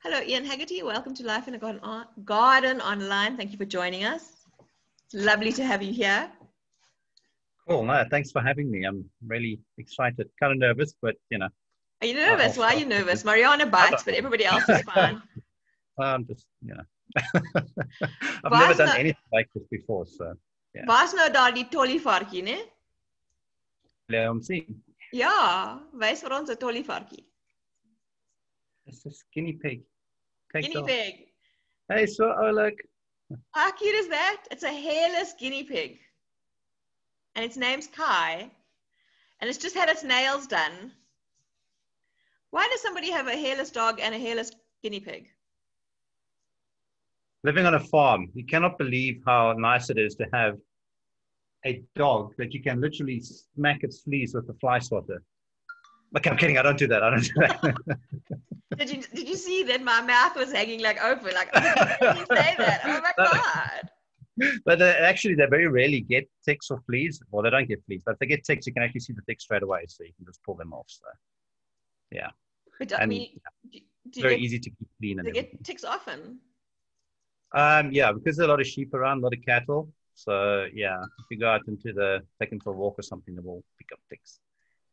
Hello, Ian Haggerty. Welcome to Life in a Garden Online. Thank you for joining us. It's lovely to have you here. Cool. No, thanks for having me. I'm really excited. Kind of nervous, but Are you nervous? Why are you nervous? Mariana bites, but everybody else is fine. I'm just, I've never Waar's done nou, anything like this before, so yeah. waar's nou daar die tollievarkie, né? Let me see. Ja, wys vir ons 'n tollievarkie. It's a guinea pig. Guinea pig. Hey, so look. How cute is that? It's a hairless guinea pig. And its name's Kai. And it's just had its nails done. Why does somebody have a hairless dog and a hairless guinea pig? Living on a farm, you cannot believe how nice it is to have a dog that you can literally smack its fleas with a fly swatter. Okay, I'm kidding. I don't do that. Did you see that my mouth was hanging like open? Like, oh, did you say that? Oh my God. But actually, they very rarely get ticks or fleas. Well, they don't get fleas, but if they get ticks, you can actually see the ticks straight away, so you can just pull them off. So, yeah. But I mean, very easy to keep clean. They get ticks often. Yeah, because there's a lot of sheep around, a lot of cattle. So yeah, if you go out take them for a walk or something, they will pick up ticks.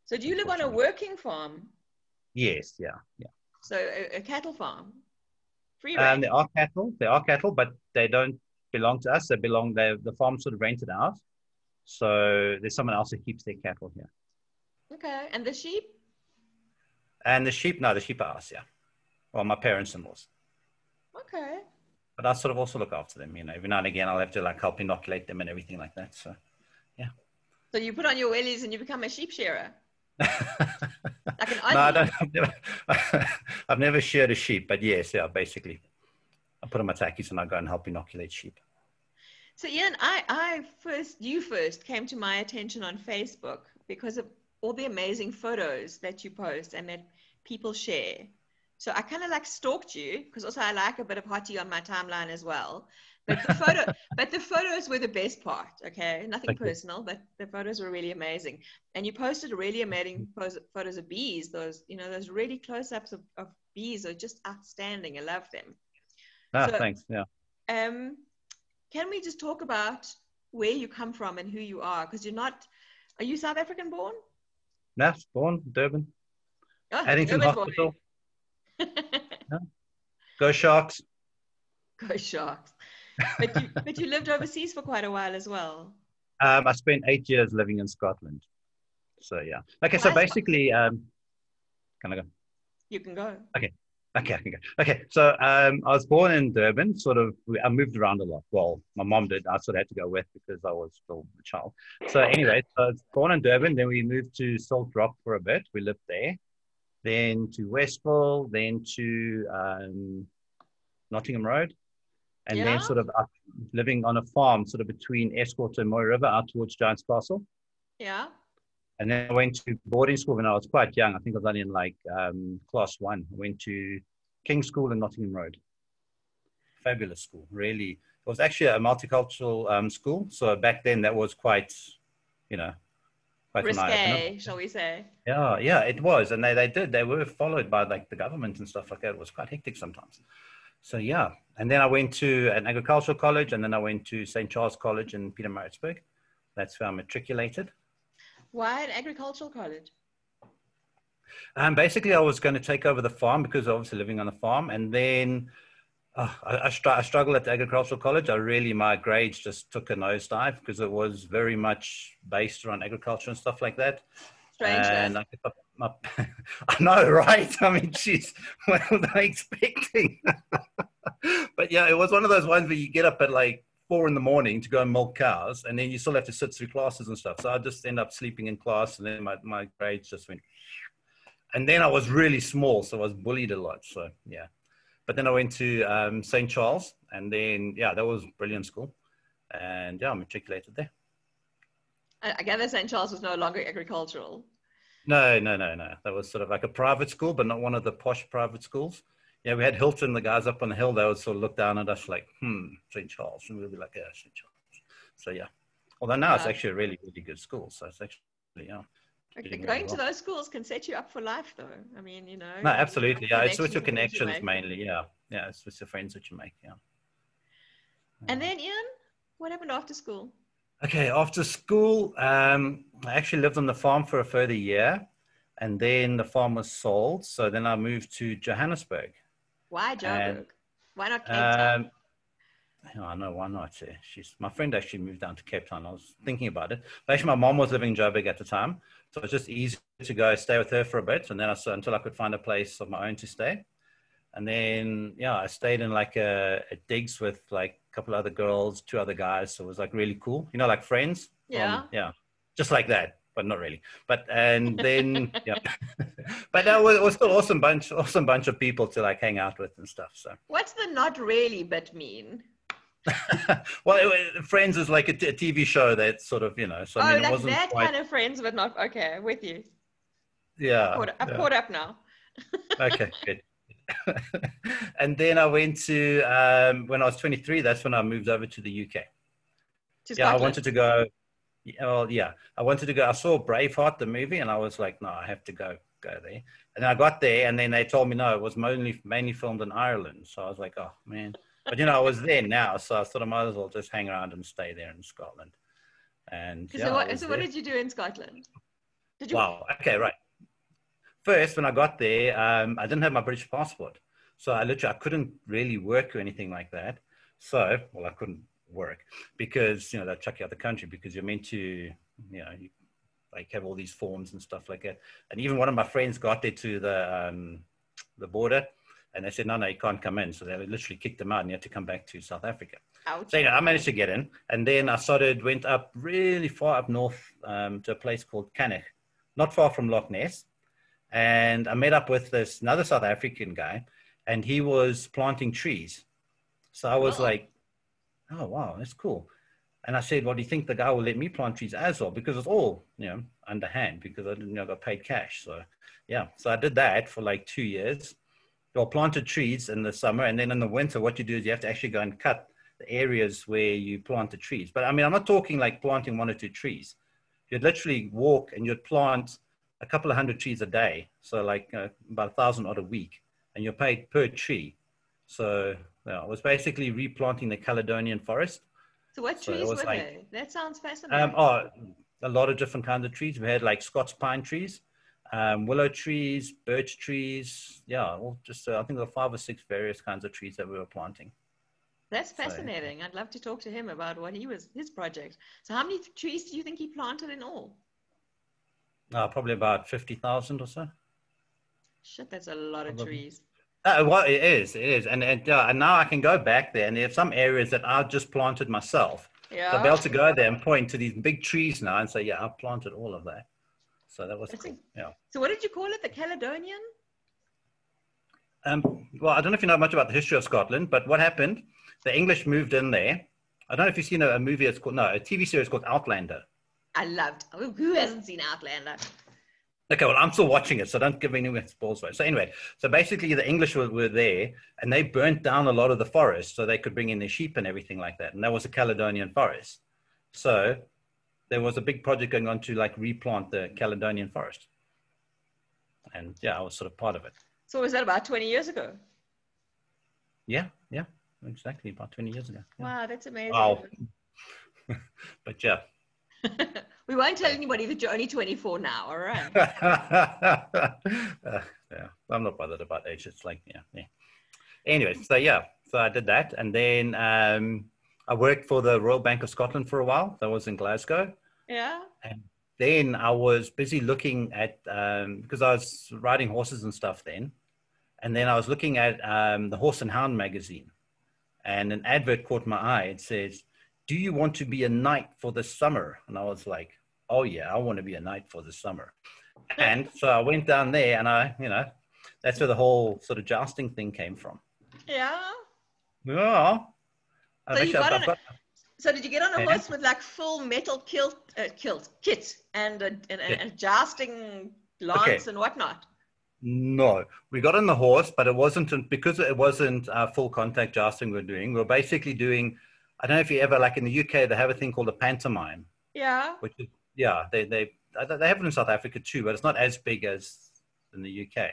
So do you live on a working farm? Yes, yeah. So a cattle farm? Free range? There are cattle, but they don't belong to us. The farm sort of rented out. So there's someone else who keeps their cattle here. Okay, and the sheep? And the sheep are ours, yeah. Well, my parents-in-laws. Okay. But I sort of also look after them, every now and again I'll have to help inoculate them and everything like that. So, yeah. So you put on your wellies and you become a sheep shearer? Like an No, I don't. I've never sheared a sheep, but yes, yeah, basically. I put on my tackies and I go and help inoculate sheep. So Ian, you first came to my attention on Facebook because of all the amazing photos that you post and that people share. So I kind of stalked you because also I like a bit of hottie on my timeline as well. But the photos were the best part. Okay, nothing personal, but the photos were really amazing. And you posted really amazing photos of bees. Those really close-ups of bees are just outstanding. I love them. Thanks. Yeah. Can we just talk about where you come from and who you are? Because are you South African born? No, born Durban. Oh, Addington Durban Hospital. Yeah. Go Sharks. Go Sharks. But you lived overseas for quite a while as well. I spent 8 years living in Scotland. So yeah. Okay, so basically, can I go? You can go. Okay, I can go. Okay, so I was born in Durban. I moved around a lot. Well, my mom did. I sort of had to go with because I was still a child. So anyway, I was born in Durban. Then we moved to Salt Rock for a bit. We lived there. Then to Westville. Then to Nottingham Road. And then sort of living on a farm sort of between Escort and Moy River out towards Giant's Castle. Yeah. And then I went to boarding school when I was quite young. I think I was only in class 1. I went to King's School in Nottingham Road. Fabulous school, really. It was actually a multicultural school. So back then that was quite quite risque, shall we say. Yeah, it was. And they were followed by the government and stuff like that. It was quite hectic sometimes. So yeah, and then I went to an agricultural college, and then I went to St. Charles College in Pietermaritzburg. That's where I matriculated. Why an agricultural college? Basically, I was going to take over the farm because obviously living on a farm, and then I struggled at the agricultural college. My grades just took a nosedive because it was very much based around agriculture and stuff like that. Strange. And I know, right? I mean, geez, what were they expecting? But yeah, it was one of those ones where you get up at 4 a.m. to go and milk cows, and then you still have to sit through classes and stuff. So I just end up sleeping in class, and then my grades just went. And then I was really small, so I was bullied a lot. So yeah, but then I went to St. Charles, and then that was a brilliant school, and I matriculated there. I gather St. Charles was no longer agricultural. No. That was sort of like a private school, but not one of the posh private schools. Yeah, we had Hilton, the guys up on the hill, they would sort of look down at us St. Charles. And we'd be like, yeah, St. Charles. So yeah. Although now it's actually a really, really good school. So it's actually, Okay, doing really going to well. those schools can set you up for life, though. I mean, you know, No, absolutely. Yeah, it's with your the friends you connections make. mainly. Yeah, yeah, it's with the friends that you make. Yeah. And then, Ian, what happened after school? Okay, after school, I actually lived on the farm for a further year, and then the farm was sold. So then I moved to Johannesburg, Why and Joburg? Why not Cape Town? um, I know why not. She's my friend actually moved down to Cape Town. I was thinking about it. But actually, my mom was living in Joburg at the time, so it was just easy to go stay with her for a bit, and then until I could find a place of my own to stay. And then, yeah, I stayed in like a digs with like a couple other girls, two other guys. So it was like really cool, you know, like friends Yeah. from, yeah, just like that, but not really. But, and then, yeah, but that was still awesome bunch of people to like hang out with and stuff. So, What's the not really bit mean? well, Friends is like a TV show that sort of, you know, so I Oh, mean, it like wasn't that quite, kind of friends, but not okay. With you, yeah, I've yeah. caught up now. Okay, good. And then I went to, when I was 23, that's when I moved over to the UK. To Yeah, I Scotland. wanted to go. Well, yeah, I wanted to go. I saw Braveheart, the movie, and I was like, no, I have to go there. And then I got there, and then they told me, no, it was mainly filmed in Ireland. So I was like, oh, man. But, you know, I was there now, so I thought I might as well just hang around and stay there in Scotland. And, yeah, I was So what there. did you do in Scotland? Did you? Wow. Okay, right. First, when I got there, I didn't have my British passport. So I couldn't really work or anything like that. So, well, I couldn't work because, you know, they'll chuck you out the country because you're meant to, you know, you, like have all these forms and stuff like that. And even one of my friends got there to the border and they said, no, you can't come in. So they literally kicked them out and you had to come back to South Africa. Ouch. So, you know, I managed to get in. And then I went up really far up north to a place called Cannock, not far from Loch Ness. And I met up with another South African guy, and he was planting trees. So I was like, oh, wow, that's cool. And I said, well, do you think the guy will let me plant trees as well? Because it's all, you know, underhand because I didn't, you know, got paid cash. So, yeah. So I did that for like 2 years. Well, planted trees in the summer. And then in the winter, what you do is you have to actually go and cut the areas where you plant the trees. But I mean, I'm not talking like planting 1 or 2 trees. You'd literally walk and you'd plant a couple of 100 trees a day. So like about 1,000 odd a week. And you're paid per tree. So yeah, I was basically replanting the Caledonian forest. So what So trees it was were like, they? That sounds fascinating. a lot of different kinds of trees. We had like Scots pine trees, willow trees, birch trees. Yeah, all just, I think there were 5 or 6 various kinds of trees that we were planting. That's So, fascinating. I'd love to talk to him about his project. So how many trees do you think he planted in all? probably about 50,000 or so. Shit, that's a lot of Probably. trees. Well, it is. And now I can go back there and there's some areas that I've just planted myself. So I'll be Yeah. able to go there and point to these big trees now and say, yeah, I've planted all of that. So that was cool. Yeah. So what did you call it? The Caledonian? Well, I don't know if you know much about the history of Scotland, but what happened, the English moved in there. I don't know if you've seen a movie, a TV series called Outlander. I loved. Who hasn't seen Outlander? Okay, well, I'm still watching it, so don't give me any spoilers. So anyway, so basically the English were there and they burnt down a lot of the forest so they could bring in their sheep and everything like that. And that was a Caledonian forest. So there was a big project going on to like replant the Caledonian forest. And yeah, I was sort of part of it. So was that about 20 years ago? Yeah, exactly. About 20 years ago. Yeah. Wow, that's amazing. Wow. But yeah. We won't tell anybody that you're only 24 now, all right? Yeah, I'm not bothered about age. It's like, yeah. Anyway, so I did that. And then I worked for the Royal Bank of Scotland for a while. That was in Glasgow. Yeah. And then I was busy looking at, because I was riding horses and stuff then. And then I was looking at the Horse and Hound magazine. And an advert caught my eye. It says, do you want to be a knight for the summer? And I was like, oh yeah, I want to be a knight for the summer. And so I went down there and that's where the whole sort of jousting thing came from. Yeah. Yeah. So did you get on a horse with like full metal kit and a jousting lance and whatnot? No, we got on the horse, but it wasn't because it wasn't full contact jousting we're doing. We're basically doing, I don't know if you ever, like in the UK, they have a thing called a pantomime. Yeah. Which is, they they have it in South Africa too, but it's not as big as in the UK.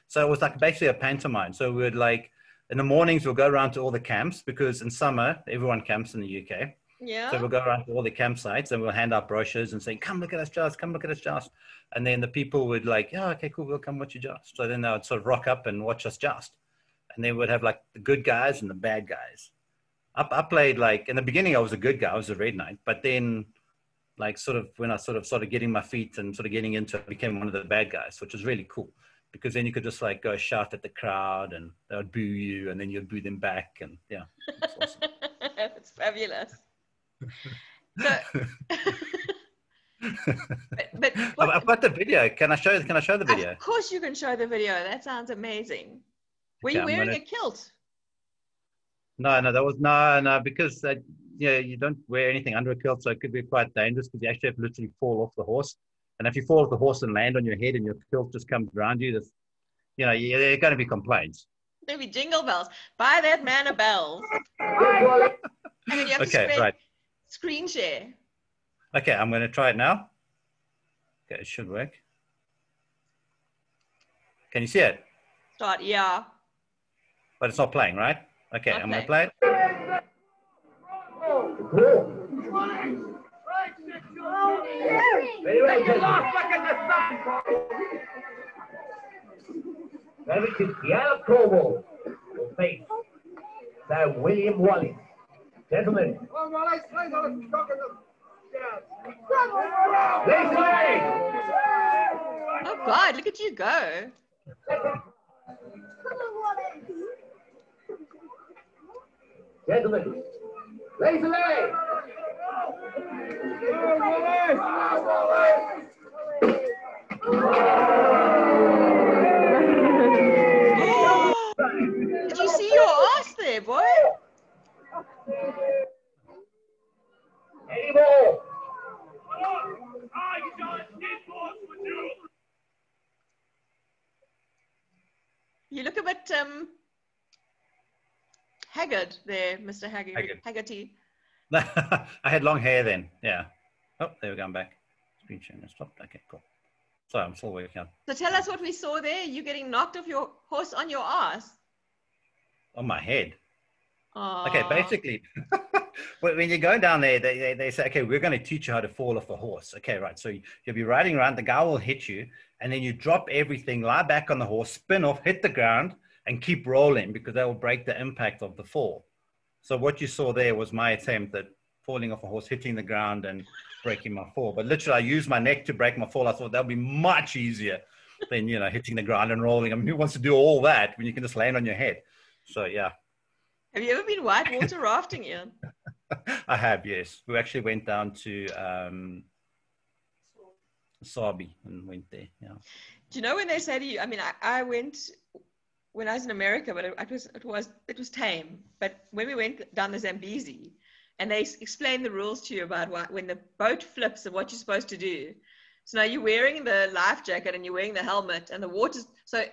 So it was like basically a pantomime. So we would like, in the mornings, we'll go around to all the camps, because in summer, everyone camps in the UK. Yeah. So we'll go around to all the campsites and we'll hand out brochures and say, come look at us joust, come look at us joust. And then the people would like, yeah, okay, cool, we'll come watch you joust. So then they would sort of rock up and watch us joust. And then we'd have like the good guys and the bad guys. I played like, in the beginning, I was a good guy, I was a red knight. But then like sort of when I sort of started getting my feet and sort of getting into it, I became one of the bad guys, which was really cool. Because then you could just like go shout at the crowd and they would boo you and then you'd boo them back. And yeah, it's awesome. It's fabulous. So, but I've got the video. Can I show the video? Of course you can show the video. That sounds amazing. Were you wearing a kilt? No, that was no, because you don't wear anything under a kilt, so it could be quite dangerous because you actually have to literally fall off the horse. And if you fall off the horse and land on your head and your kilt just comes around you, that's, there are going to be complaints. There'll be jingle bells. Buy that man a bells. And then you have to screen share. Okay, I'm going to try it now. Okay, it should work. Can you see it? Start, yeah. But it's not playing, right? Okay, I'm going to play it. David Cristiano Provo will face Sir William Wallace. Gentlemen. Oh God, look at you go. Gentlemen, raise away. Did you see your ass there, boy? Any more? You look a bit haggard there, Mr. Haggerty. I had long hair then. Yeah. Oh, there we go. I'm back. Screen sharing has stopped. Okay, cool. Sorry, I'm still working out. So tell us what we saw there. You getting knocked off your horse on your ass. On my head. Aww. Okay, basically, when you go down there, they say, okay, we're going to teach you how to fall off a horse. Okay, right. So you'll be riding around, the guy will hit you, and then you drop everything, lie back on the horse, spin off, hit the ground, and keep rolling because that will break the impact of the fall. So what you saw there was my attempt at falling off a horse, hitting the ground and breaking my fall. But literally, I used my neck to break my fall. I thought that would be much easier than, hitting the ground and rolling. I mean, who wants to do all that when you can just land on your head? So, yeah. Have you ever been whitewater rafting, Ian? I have, yes. We actually went down to Sabi and went there. Yeah. Do you know when they say to you? I mean, I went when I was in America, but it was tame. But when we went down the Zambezi, and they explain the rules to you about when the boat flips and what you're supposed to do. So now you're wearing the life jacket and you're wearing the helmet, and the water's so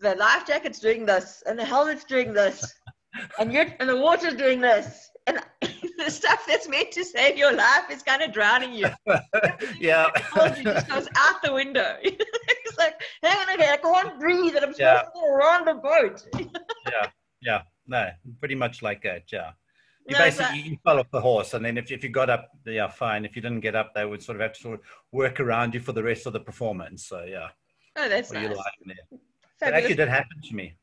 the life jacket's doing this and the helmet's doing this. And the water's doing this, and the stuff that's meant to save your life is kind of drowning you. Yeah, it just goes out the window. It's like, hang on, okay, I can't breathe, and I'm supposed to go around the boat. yeah, no, pretty much like that. Yeah, you fell off the horse, and then if you got up, yeah, fine. If you didn't get up, they would sort of have to sort of work around you for the rest of the performance. So yeah. Oh, that's nice. It actually did happen to me.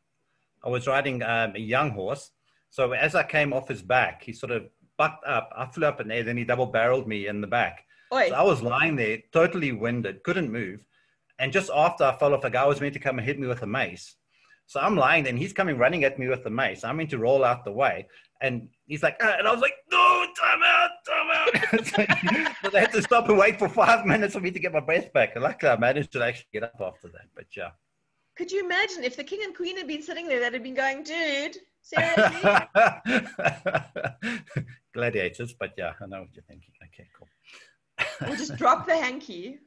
I was riding a young horse. So as I came off his back, he sort of bucked up. I flew up in the air, then he double barreled me in the back. Oi. So I was lying there, totally winded, couldn't move. And just after I fell off, a guy was meant to come and hit me with a mace. So I'm lying there, and he's coming running at me with the mace. I'm meant to roll out the way. And he's like, and I was like, no, time out. So they had to stop and wait for 5 minutes for me to get my breath back. And luckily, I managed to actually get up after that. But yeah. Could you imagine if the king and queen had been sitting there, they'd have been going, dude, seriously? Gladiators, but yeah, I know what you're thinking. Okay, cool. We'll just drop the hanky.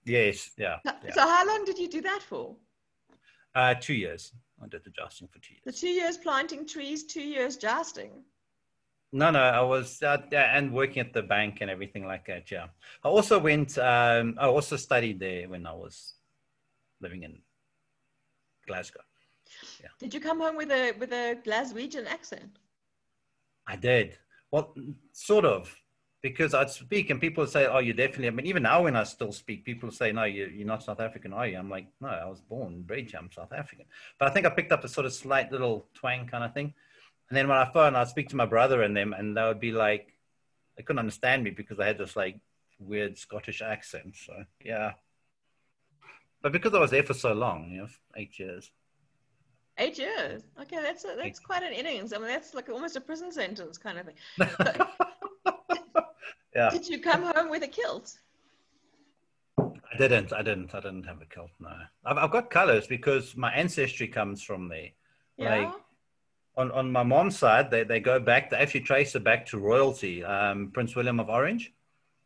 Yes, yeah. So how long did you do that for? 2 years. I did the jousting for 2 years. The 2 years planting trees, 2 years jousting. No, I was and working at the bank and everything like that. Yeah, I also went. I also studied there when I was living in Glasgow. Yeah, Did you come home with a Glaswegian accent? I did. Well, sort of, because I'd speak and people would say, "Oh, you definitely." I mean, even now when I still speak, people say, "No, you're not South African, are you?" I'm like, "No, I was born and bred here. I'm South African." But I think I picked up a sort of slight little twang kind of thing. And then when I phone, I'd speak to my brother and them, and they would be like, they couldn't understand me because I had this like weird Scottish accent. So yeah, but because I was there for so long, 8 years. 8 years. Okay, that's Eight. quite an innings. I mean, that's like almost a prison sentence kind of thing. So, Yeah, did you come home with a kilt? I didn't have a kilt. No, I've got colors because my ancestry comes from there. Yeah. Like on my mom's side, they go back. They actually trace it back to royalty. Prince William of Orange.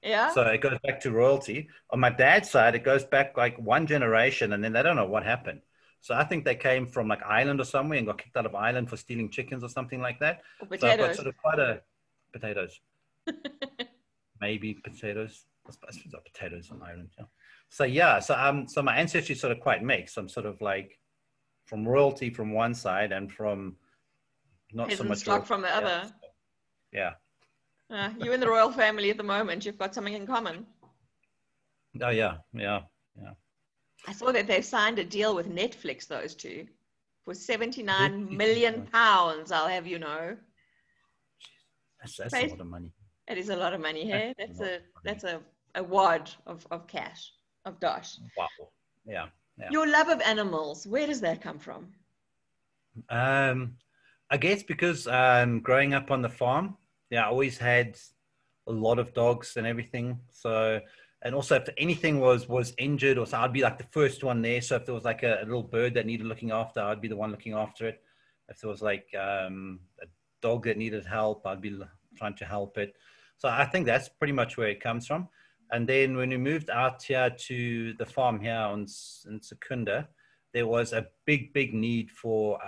Yeah. So it goes back to royalty. On my dad's side, it goes back like one generation, and then they don't know what happened. So I think they came from like Ireland or somewhere and got kicked out of Ireland for stealing chickens or something like that. Or So I've got potatoes. sort of quite a potatoes, maybe potatoes. I suppose it's not potatoes in Ireland. Yeah. So yeah, so my ancestry is sort of quite mixed. I'm sort of like from royalty from one side and from not so Peasant much stock from the other. Yeah. You in the royal family at the moment, you've got something in common. Oh yeah. I saw that they've signed a deal with Netflix, those two, for 79 million pounds, I'll have you know. That's a lot of money. It is a lot of money here. That's a wad of cash, of dosh. Wow. Yeah. Your love of animals, where does that come from? I guess because growing up on the farm, I always had a lot of dogs and everything. So, and also if anything was injured or so, I'd be like the first one there. So if there was like a little bird that needed looking after, I'd be the one looking after it. If there was like a dog that needed help, I'd be trying to help it. So I think that's pretty much where it comes from. And then when we moved out here to the farm here in Secunda, there was a big need for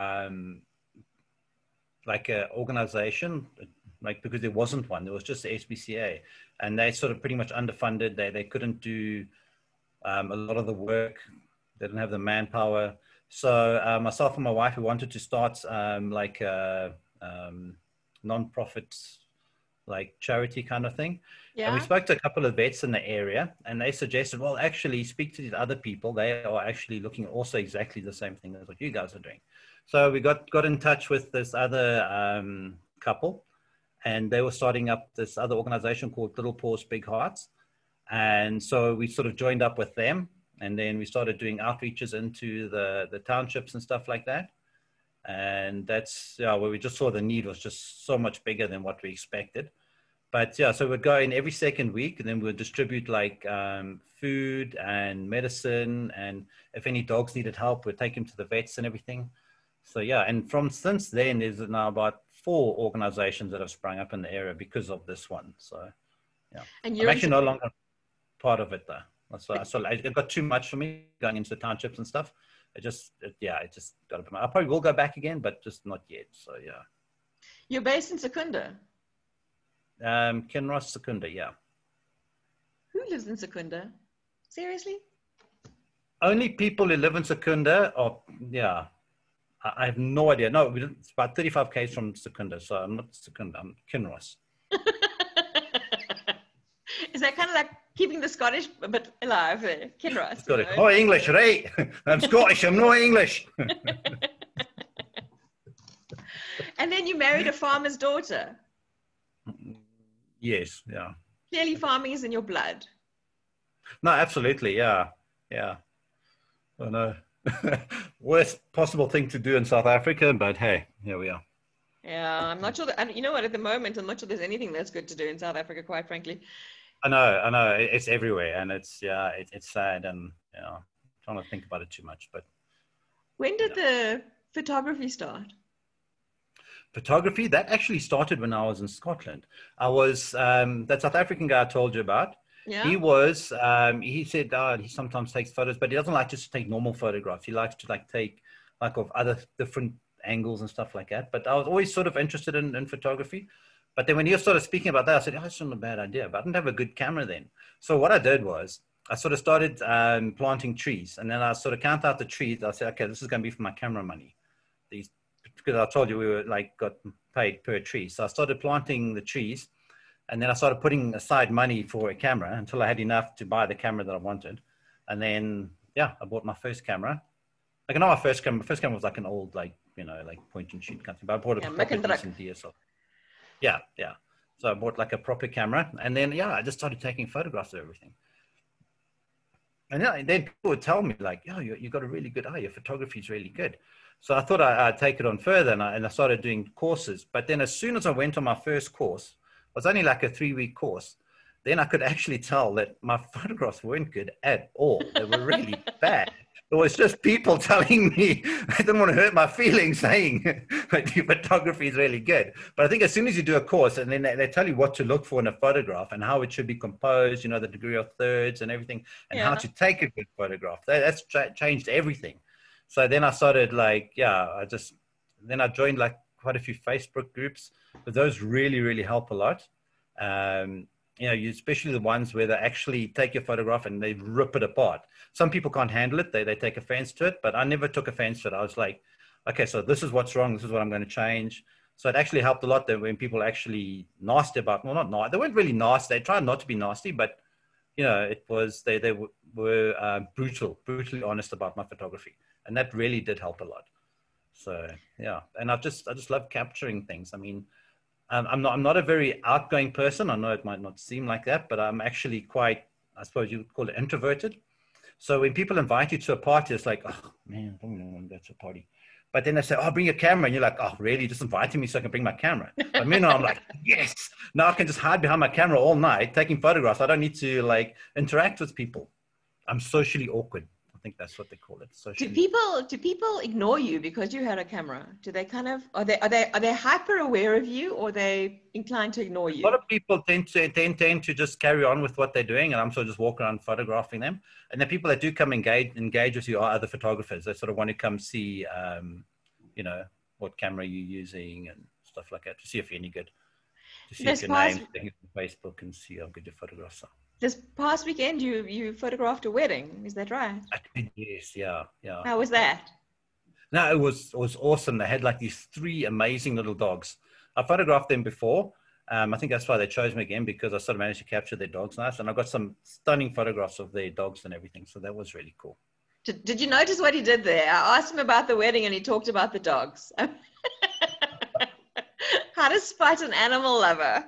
like an organization, like because there wasn't one. There was just the SPCA, and they sort of pretty much underfunded. They couldn't do a lot of the work. They didn't have the manpower. So myself and my wife, we wanted to start like a non-profit, like charity kind of thing. Yeah. And we spoke to a couple of vets in the area, and they suggested, well, actually speak to these other people. They are actually looking also exactly the same thing as what you guys are doing. So we got in touch with this other couple, and they were starting up this other organization called Little Paws, Big Hearts. And so we sort of joined up with them, and then we started doing outreaches into the townships and stuff like that. And that's where we just saw the need was just so much bigger than what we expected. But so we'd go in every second week, and then we'd distribute like food and medicine, and if any dogs needed help, we'd take them to the vets and everything. So and since then, there's now about 4 organizations that have sprung up in the area because of this one. So and I'm actually no longer part of it though. So it got too much for me going into the townships and stuff. It just got up. I probably will go back again, but just not yet. So You're based in Secunda? Kinross, Secunda, yeah. Who lives in Secunda? Seriously? Only people who live in Secunda are, I have no idea. No, it's about 35 k's from Secunda, so I'm not Secunda, I'm Kinross. Is that kind of like keeping the Scottish a bit alive there? Kinross. Scottish. Oh, English, right? I'm Scottish, I'm not English. And then you married a farmer's daughter. Yes, yeah. Clearly farming is in your blood. No, absolutely, yeah. I know. Worst possible thing to do in South Africa, but hey, here we are. Yeah, I'm not sure that, you know what, at the moment, I'm not sure there's anything that's good to do in South Africa, quite frankly. I know. It's everywhere, and it's sad, and I'm trying to think about it too much. But when did the photography start? Photography, that actually started when I was in Scotland. I was that South African guy I told you about. Yeah. He was. He said he sometimes takes photos, but he doesn't like just to take normal photographs. He likes to take of other different angles and stuff like that. But I was always sort of interested in photography. But then when you started speaking about that, I said, oh, that's not a bad idea, but I didn't have a good camera then. So what I did was I sort of started planting trees, and then I sort of count out the trees. I said, okay, this is going to be for my camera money. Because I told you we were like got paid per tree. So I started planting the trees, and then I started putting aside money for a camera until I had enough to buy the camera that I wanted. And then, yeah, I bought my first camera. Like, not my first camera. My first camera was like an old, like, you know, like point and shoot kind of thing. But I bought a proper decent DSLR. Yeah, yeah. So I bought like a proper camera, and then, yeah, I just started taking photographs of everything. And yeah, then people would tell me like, "Oh, you got a really good eye. Your photography is really good." So I thought I'd take it on further, and I started doing courses. But then as soon as I went on my first course, it was only like a 3-week course. Then I could actually tell that my photographs weren't good at all. They were really bad. It was just people telling me, I didn't want to hurt my feelings, saying that your photography is really good. But I think as soon as you do a course, and then they tell you what to look for in a photograph and how it should be composed, you know, the degree of thirds and everything, and how to take a good photograph. That's changed everything. So then I started like, then I joined like quite a few Facebook groups, but those really, really help a lot. You know, especially the ones where they actually take your photograph and they rip it apart. Some people can't handle it. They take offense to it, but I never took offense to it. I was like, okay, so this is what's wrong. This is what I'm going to change. So it actually helped a lot that when people actually nasty about, well, not nasty. They weren't really nasty. They tried not to be nasty, but you know, it was, they were brutally honest about my photography. And that really did help a lot. So yeah. And I just love capturing things. I mean, I'm not a very outgoing person. I know it might not seem like that, but I'm actually quite, I suppose you would call it introverted. So when people invite you to a party, it's like, oh man, I don't want to go to a party. But then they say, oh, bring your camera. And you're like, oh, really? Just inviting me so I can bring my camera. But meanwhile, I'm like, yes, now I can just hide behind my camera all night taking photographs. I don't need to like interact with people. I'm socially awkward. I think that's what they call it. Socially. Do people ignore you because you had a camera? Do they kind of, are they hyper aware of you, or are they inclined to ignore you? A lot of people tend to just carry on with what they're doing, and I'm sort of just walking around photographing them. And the people that do come engage with you are other photographers. They sort of want to come see, you know, what camera you're using and stuff like that, to see if you're any good, to see if your name's on Facebook and see how good your photographs are. This past weekend, you photographed a wedding. Is that right? I did, yes, yeah. How was that? No, it was awesome. They had like these 3 amazing little dogs. I photographed them before. I think that's why they chose me again, because I sort of managed to capture their dogs nice. And I got some stunning photographs of their dogs and everything. So that was really cool. Did you notice what he did there? I asked him about the wedding and he talked about the dogs. How to spot an animal lover.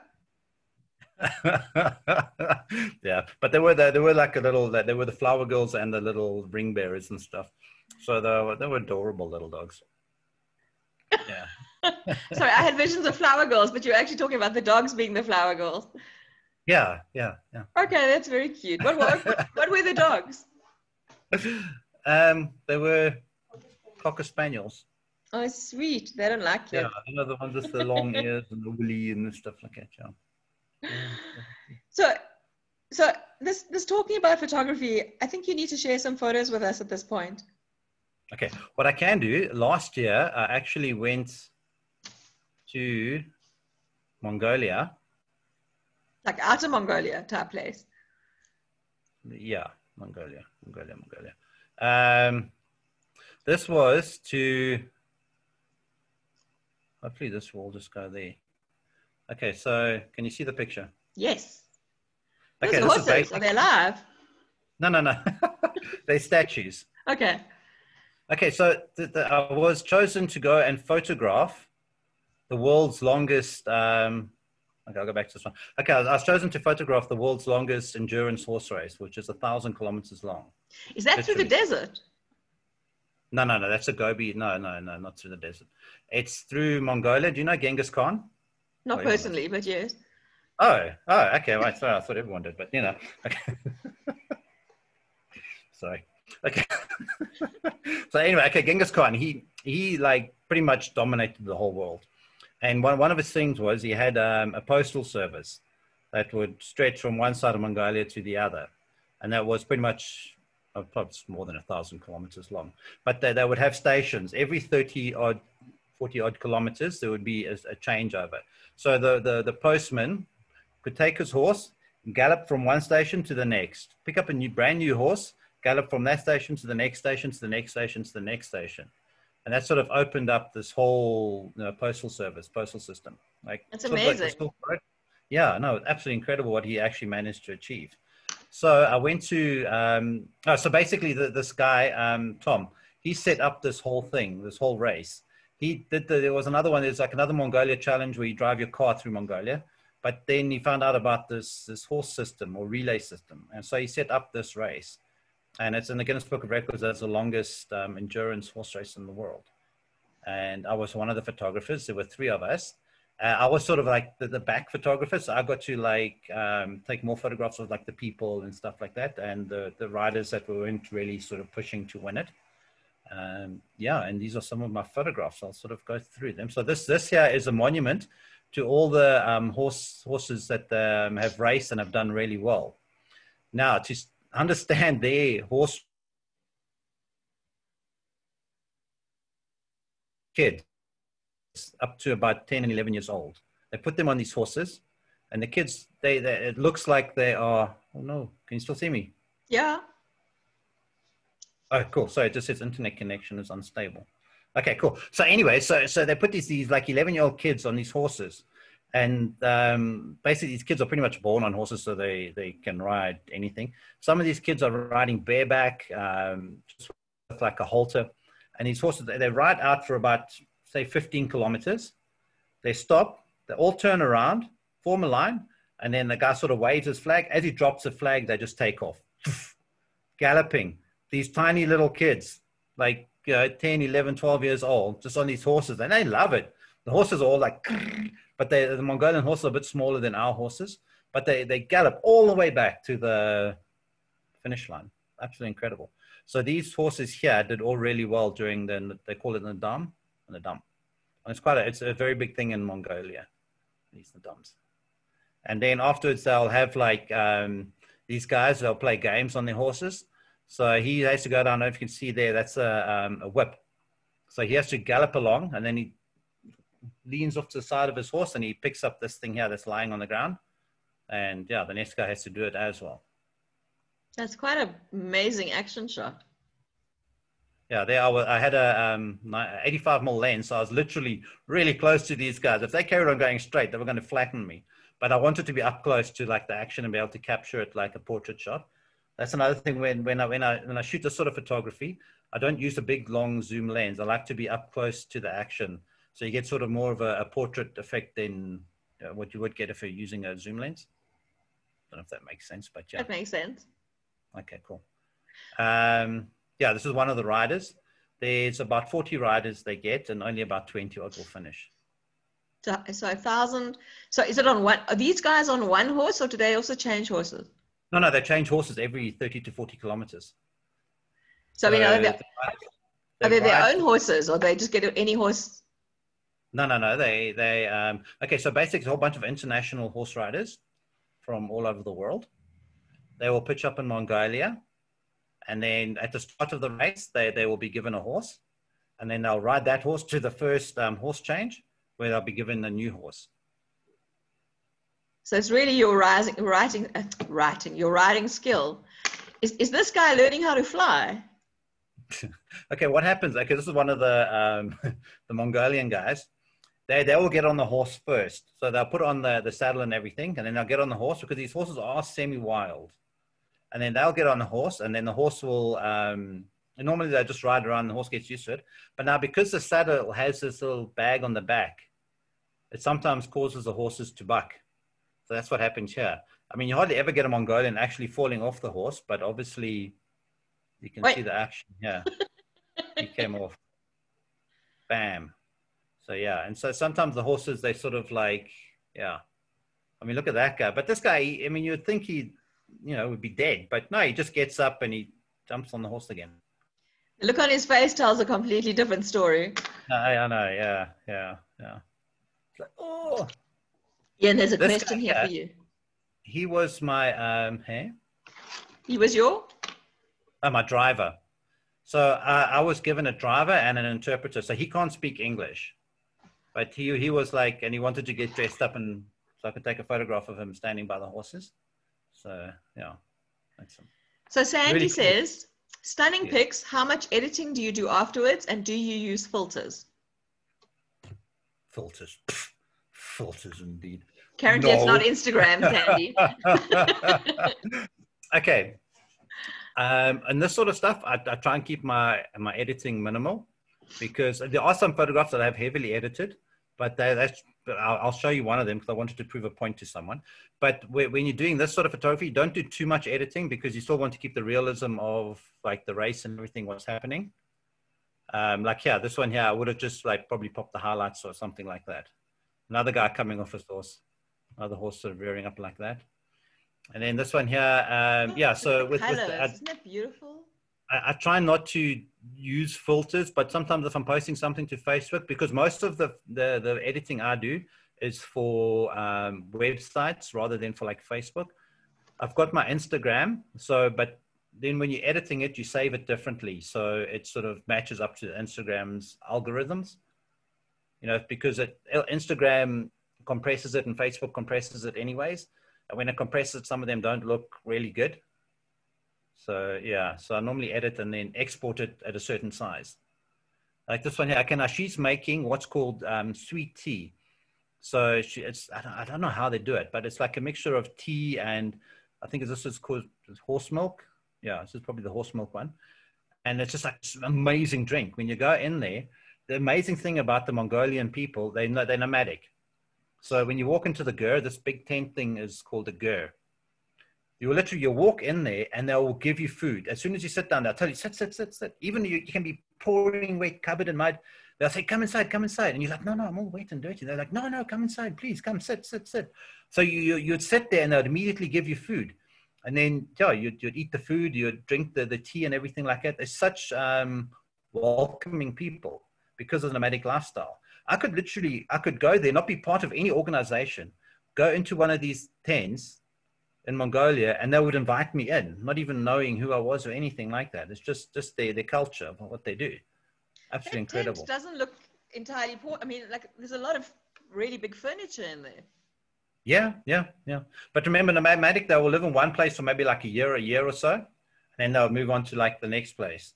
Yeah, but they were like they were the flower girls and the little ring bearers and stuff. So they were adorable little dogs. Yeah. Sorry, I had visions of flower girls, but you're actually talking about the dogs being the flower girls. Yeah. Okay, that's very cute. What were the dogs? They were Cocker Spaniels. Oh, sweet. They don't like you. Yeah, you know, the ones with the long ears and the woolly and stuff like that. Yeah. So this talking about photography, I think you need to share some photos with us at this point. Okay, what I can do, last year I actually went to Mongolia. Like outer Mongolia type place. Yeah, Mongolia. This was to, hopefully this will just go there. Okay, so can you see the picture? Yes. Okay, those horses, are they alive? No. They're statues. Okay. Okay, so I was chosen to go and photograph the world's longest, okay, I'll go back to this one. Okay, I was chosen to photograph the world's longest endurance horse race, which is 1,000 kilometers long. Is that through the desert? No, that's a Gobi. No, not through the desert. It's through Mongolia. Do you know Genghis Khan? Not personally, but yes. Oh, okay, right. Sorry, I thought everyone did, but you know. Okay. Sorry. Okay. So anyway, okay, Genghis Khan, he like pretty much dominated the whole world. And one of his things was he had a postal service that would stretch from one side of Mongolia to the other. And that was pretty much probably more than 1,000 kilometers long. But they would have stations every 30 odd 40 odd kilometers, there would be a changeover. So the postman could take his horse, gallop from one station to the next, pick up a brand new horse, gallop from that station to the next station, to the next station, to the next station. And that sort of opened up this whole postal system. Like, That's sort of like amazing. yeah, no, absolutely incredible what he actually managed to achieve. So I went to, so basically this guy, Tom, he set up this whole thing, this whole race. There was another one, there's like another Mongolia challenge where you drive your car through Mongolia. But then he found out about this horse system or relay system. And so he set up this race. And it's in the Guinness Book of Records as the longest endurance horse race in the world. And I was one of the photographers. There were 3 of us. I was sort of like the back photographer. So I got to like take more photographs of like the people and stuff like that. And the riders that weren't really sort of pushing to win it. Yeah, and these are some of my photographs. I'll sort of go through them. So this here is a monument to all the horses that have raced and have done really well. Now, to understand their horse kids up to about 10 and 11 years old, they put them on these horses, and the kids, it looks like they are, oh no, can you still see me? Yeah. Oh, cool. So it just says internet connection is unstable. Okay, cool. So anyway, so they put these like 11-year-old kids on these horses, and basically these kids are pretty much born on horses, so they can ride anything. Some of these kids are riding bareback, just with like a halter, and these horses they ride out for about say 15 kilometers. They stop, they all turn around, form a line, and then the guy sort of waves his flag. As he drops the flag, they just take off, galloping. These tiny little kids, like 10, 11, 12 years old, just on these horses, and they love it. The horses are all like, but the Mongolian horses are a bit smaller than our horses, but they gallop all the way back to the finish line. Absolutely incredible. So these horses here did all really well during they call it the Nadam. And it's a very big thing in Mongolia, these Nadams. And then afterwards they'll have like these guys, they'll play games on their horses. So he has to go down, I don't know if you can see there, that's a whip. So he has to gallop along, and then he leans off to the side of his horse and he picks up this thing here that's lying on the ground. And yeah, the next guy has to do it as well. That's quite an amazing action shot. Yeah, I had a 85mm lens, so I was literally really close to these guys. If they carried on going straight, they were going to flatten me. But I wanted to be up close to like the action and be able to capture it like a portrait shot. That's another thing when I shoot this sort of photography, I don't use a big long zoom lens. I like to be up close to the action. So you get sort of more of a portrait effect than what you would get if you're using a zoom lens. I don't know if that makes sense, but yeah. That makes sense. Okay, cool. Yeah, this is one of the riders. There's about 40 riders they get, and only about 20 odd will finish. So 1,000. So is it on one? Are these guys on one horse, or do they also change horses? No, they change horses every 30 to 40 kilometers. So I mean, are they their own horses, or they just get any horse? No. Okay, so basically a whole bunch of international horse riders from all over the world. They will pitch up in Mongolia, and then at the start of the race, they will be given a horse, and then they'll ride that horse to the first horse change, where they'll be given a new horse. So it's really your your riding skill. Is this guy learning how to fly? Okay, what happens? Okay, this is one of the the Mongolian guys. They will get on the horse first. So they'll put on the saddle and everything, and then they'll get on the horse, because these horses are semi-wild. And then they'll get on the horse, and then the horse will, and normally they just ride around, and the horse gets used to it. But now, because the saddle has this little bag on the back, it sometimes causes the horses to buck. So that's what happens here. I mean, you hardly ever get a Mongolian actually falling off the horse, but obviously you can see the action here. He came off. Bam. So yeah, and so sometimes the horses, they sort of like, yeah. I mean, look at that guy. But this guy, I mean, you'd think he, would be dead. But no, he just gets up and he jumps on the horse again. The look on his face tells a completely different story. I know, yeah. It's like, oh. Ian, there's a question here for you. He was my, He was your? My driver. So I was given a driver and an interpreter. So he can't speak English. But he was like, and he wanted to get dressed up, and so I could take a photograph of him standing by the horses. So yeah, that's So Sandy really cool. says, stunning Yeah. pics. How much editing do you do afterwards? And do you use filters? Filters. Filters indeed. Currently, it's No. not Instagram, Sandy. Okay. And this sort of stuff, I try and keep my editing minimal, because there are some photographs that I have heavily edited, but I'll show you one of them because I wanted to prove a point to someone. But when you're doing this sort of photography, don't do too much editing, because you still want to keep the realism of like the race and everything, what's happening. Like here, this one here, I would have just like probably popped the highlights or something like that. Another guy coming off his horse, another horse sort of rearing up like that. And then this one here, yeah, so with colors, isn't that beautiful? I try not to use filters, but sometimes if I'm posting something to Facebook, because most of the editing I do is for websites rather than for like Facebook. I've got my Instagram, so, but then when you're editing it, you save it differently. So it sort of matches up to Instagram's algorithms, you know, because Instagram compresses it and Facebook compresses it anyways. And when it compresses it, some of them don't look really good. So yeah, so I normally edit and then export it at a certain size. Like this one here, she's making what's called sweet tea. So I don't know how they do it, but it's like a mixture of tea and I think this is called horse milk. Yeah, this is probably the horse milk one. And it's just like an amazing drink. When you go in there, the amazing thing about the Mongolian people, they're nomadic. So when you walk into the ger, this big tent thing is called a ger. You walk in there and they will give you food. As soon as you sit down, they'll tell you, sit, sit, sit, sit. Even you can be pouring wet, covered in mud. They'll say, come inside, come inside. And you're like, no, I'm all wet and dirty. They're like, no, come inside, please, come, sit, sit, sit. So you'd sit there and they'd immediately give you food. And then, yeah, you'd eat the food, you'd drink the tea and everything like that. They're such welcoming people because of the nomadic lifestyle. I could go there, not be part of any organization, go into one of these tents in Mongolia, and they would invite me in, not even knowing who I was or anything like that. It's just their culture of what they do. Absolutely incredible. Tent doesn't look entirely poor. I mean, like there's a lot of really big furniture in there. Yeah. But remember, nomadic, they will live in one place for maybe like a year or so, and then they'll move on to like the next place.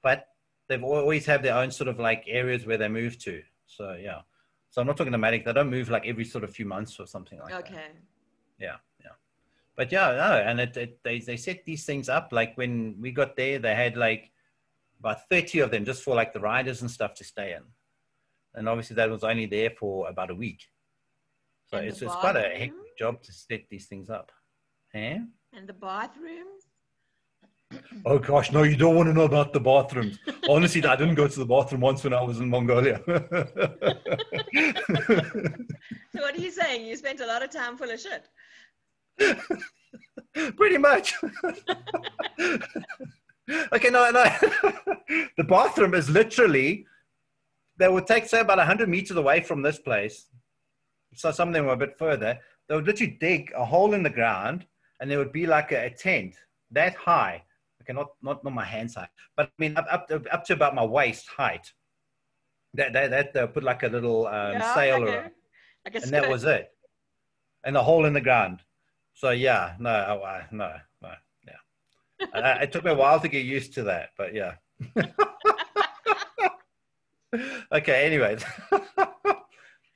But they've always have their own sort of like areas where they move to. So yeah. So I'm not talking nomadic. They don't move like every sort of few months or something like that. Okay. Yeah. But yeah, no, and they set these things up. Like when we got there, they had like about 30 of them just for like the riders and stuff to stay in. And obviously that was only there for about a week. So it's quite a hectic job to set these things up. Eh? And the bathrooms? Oh gosh, no, you don't want to know about the bathrooms. Honestly, I didn't go to the bathroom once when I was in Mongolia. So what are you saying? You spent a lot of time full of shit? Pretty much. Okay, no. The bathroom is literally, they would take, say, about 100 meters away from this place. So some of them were a bit further. They would literally dig a hole in the ground, and there would be like a tent that high. Okay, not my hands high, but I mean up to about my waist height. That they put like a little sail around, and that was it. And a hole in the ground. So yeah, no. Yeah, it took me a while to get used to that, but yeah. Okay, anyways.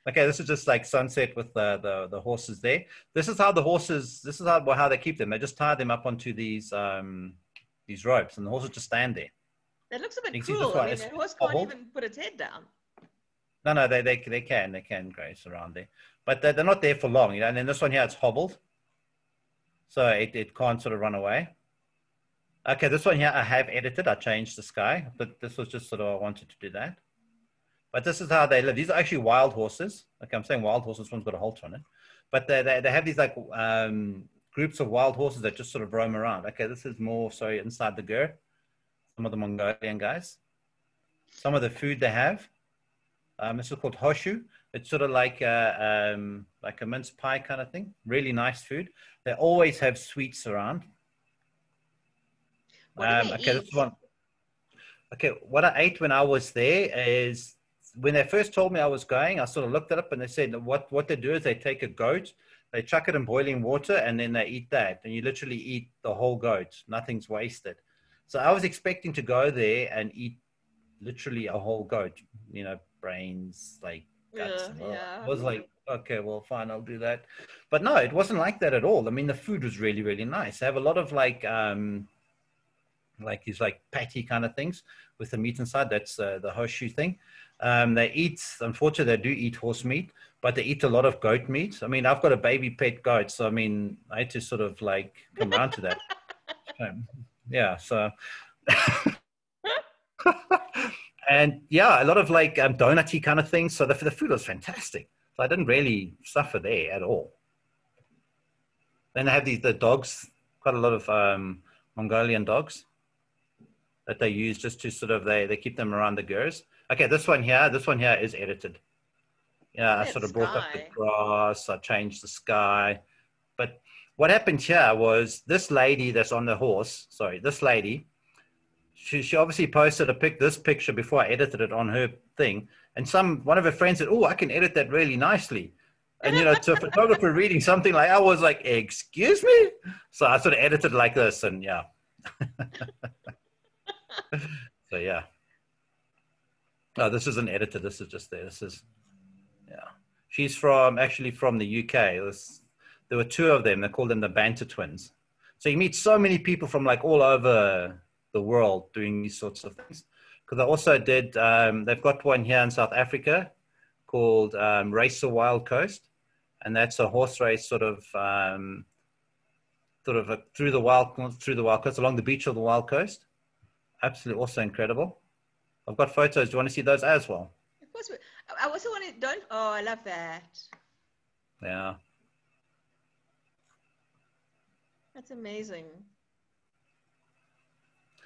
Okay, this is just like sunset with the horses there. This is how how they keep them. They just tie them up onto these ropes, and the horses just stand there. That looks a bit cruel. I mean, the horse can't even put its head down. No, they can graze around there, but they're not there for long, you know. And then this one here, it's hobbled, so it can't sort of run away. Okay, this one here I have edited. I changed the sky, but this was just sort of, I wanted to do that. But this is how they live. These are actually wild horses. Okay, I'm saying wild horses. This one's got a halter on it, but they have these like groups of wild horses that just sort of roam around. Okay, this is more inside the ger. Some of the Mongolian guys. Some of the food they have. This is called hoshu. It's sort of like a mince pie kind of thing. Really nice food. They always have sweets around. What do they eat? This one. Okay, what I ate when I was there is when they first told me I was going, I sort of looked it up and they said what they do is they take a goat, they chuck it in boiling water, and then they eat that. And you literally eat the whole goat. Nothing's wasted. So I was expecting to go there and eat literally a whole goat, brains, like guts. Yeah. I was like, okay, well, fine, I'll do that. But no, it wasn't like that at all. I mean, the food was really, really nice. They have a lot of like these like patty kind of things with the meat inside. That's the horseshoe thing. They eat, unfortunately, they do eat horse meat, but they eat a lot of goat meat. I mean, I've got a baby pet goat, so I mean, I had to sort of like come around to that. Yeah, so. And yeah, a lot of like donutty kind of things. So the food was fantastic. So I didn't really suffer there at all. Then they have the dogs, quite a lot of Mongolian dogs that they use just to sort of, they keep them around the gers. Okay, this one here is edited. Yeah, I sort of brought up the grass, I changed the sky. But what happened here was this lady that's on the horse, this lady, she obviously posted this picture before I edited it on her thing. And one of her friends said, oh, I can edit that really nicely. And, to a photographer reading something like, I was like, excuse me? So I sort of edited it like this and yeah. So yeah. No, this isn't edited. This is just there. Yeah. She's actually from the UK. There were two of them. They called them the Banter Twins. So you meet so many people from like all over the world doing these sorts of things. Because I also did, they've got one here in South Africa called Race the Wild Coast. And that's a horse race through the wild coast, along the beach of the wild coast. Absolutely also incredible. I've got photos. Do you want to see those as well? Of course. I also want to, I love that. Yeah. That's amazing.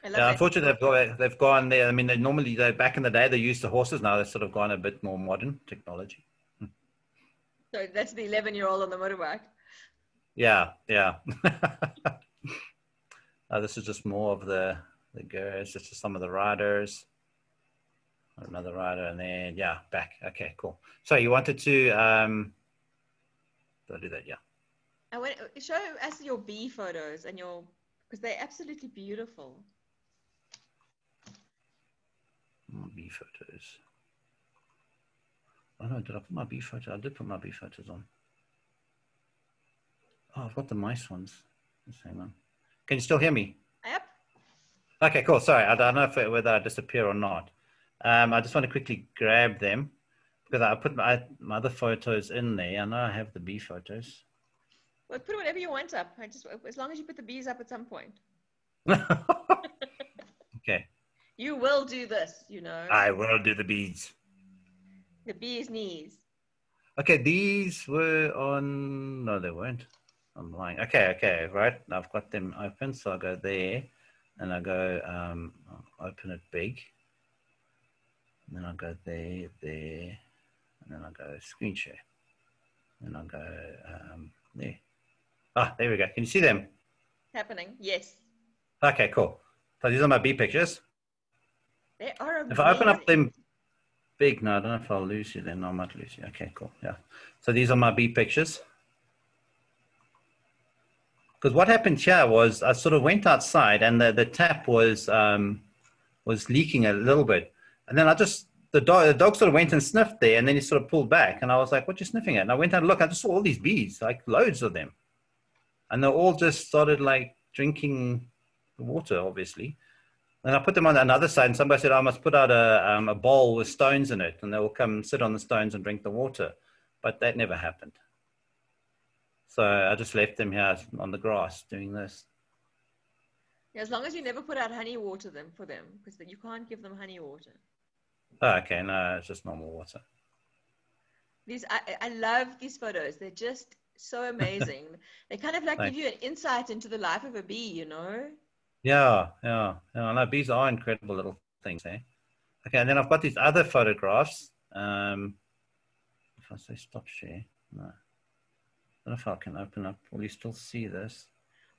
Yeah, unfortunately, they've gone there. I mean, back in the day, they used the horses. Now they've sort of gone a bit more modern technology. So that's the 11-year-old on the motorbike. Yeah. This is just more of the girls. This is some of the riders. Another rider, and then back. Okay, cool. So you wanted to I'll do that. Yeah. I want to show us your bee photos and because they're absolutely beautiful. Bee photos. Oh no, did I put my bee photo? I did put my bee photos on. Oh, I've got the mice ones. Just hang on. Can you still hear me? Yep. Okay, cool. Sorry, I don't know whether I disappear or not. I just want to quickly grab them because I put my other photos in there. I know I have the bee photos. Well, put whatever you want up. As long as you put the bees up at some point. Okay. You will do this, I will do the bees. The bees' knees. Okay, these were on... No, they weren't. I'm lying. Okay, right. Now I've got them open, so I'll go there, and I'll go I'll open it big. And then I'll go there, and then I'll go screen share. And I'll go there. Ah, there we go. Can you see them? Happening, yes. Okay, cool. So these are my bee pictures. They are amazing. If I open up them big, no, I don't know if I'll lose you then. I might lose you. Okay, cool. Yeah. So these are my bee pictures. Because what happened here was I sort of went outside and the tap was leaking a little bit. And then the dog sort of went and sniffed there, and then he sort of pulled back. And I was like, what are you sniffing at? And I went out and looked, I just saw all these bees, like loads of them. And they all just started like drinking the water, obviously. And I put them on another side, and somebody said, I must put out a bowl with stones in it, and they will come sit on the stones and drink the water. But that never happened. So I just left them here on the grass doing this. Yeah, as long as you never put out honey water for them, because you can't give them honey water. Oh, okay, no, it's just normal water. I love these photos. They're just so amazing. They kind of like give you an insight into the life of a bee, Yeah. No, bees are incredible little things, eh? Okay, and then I've got these other photographs. If I say stop share, no. I don't know if I can open up. Will you still see this?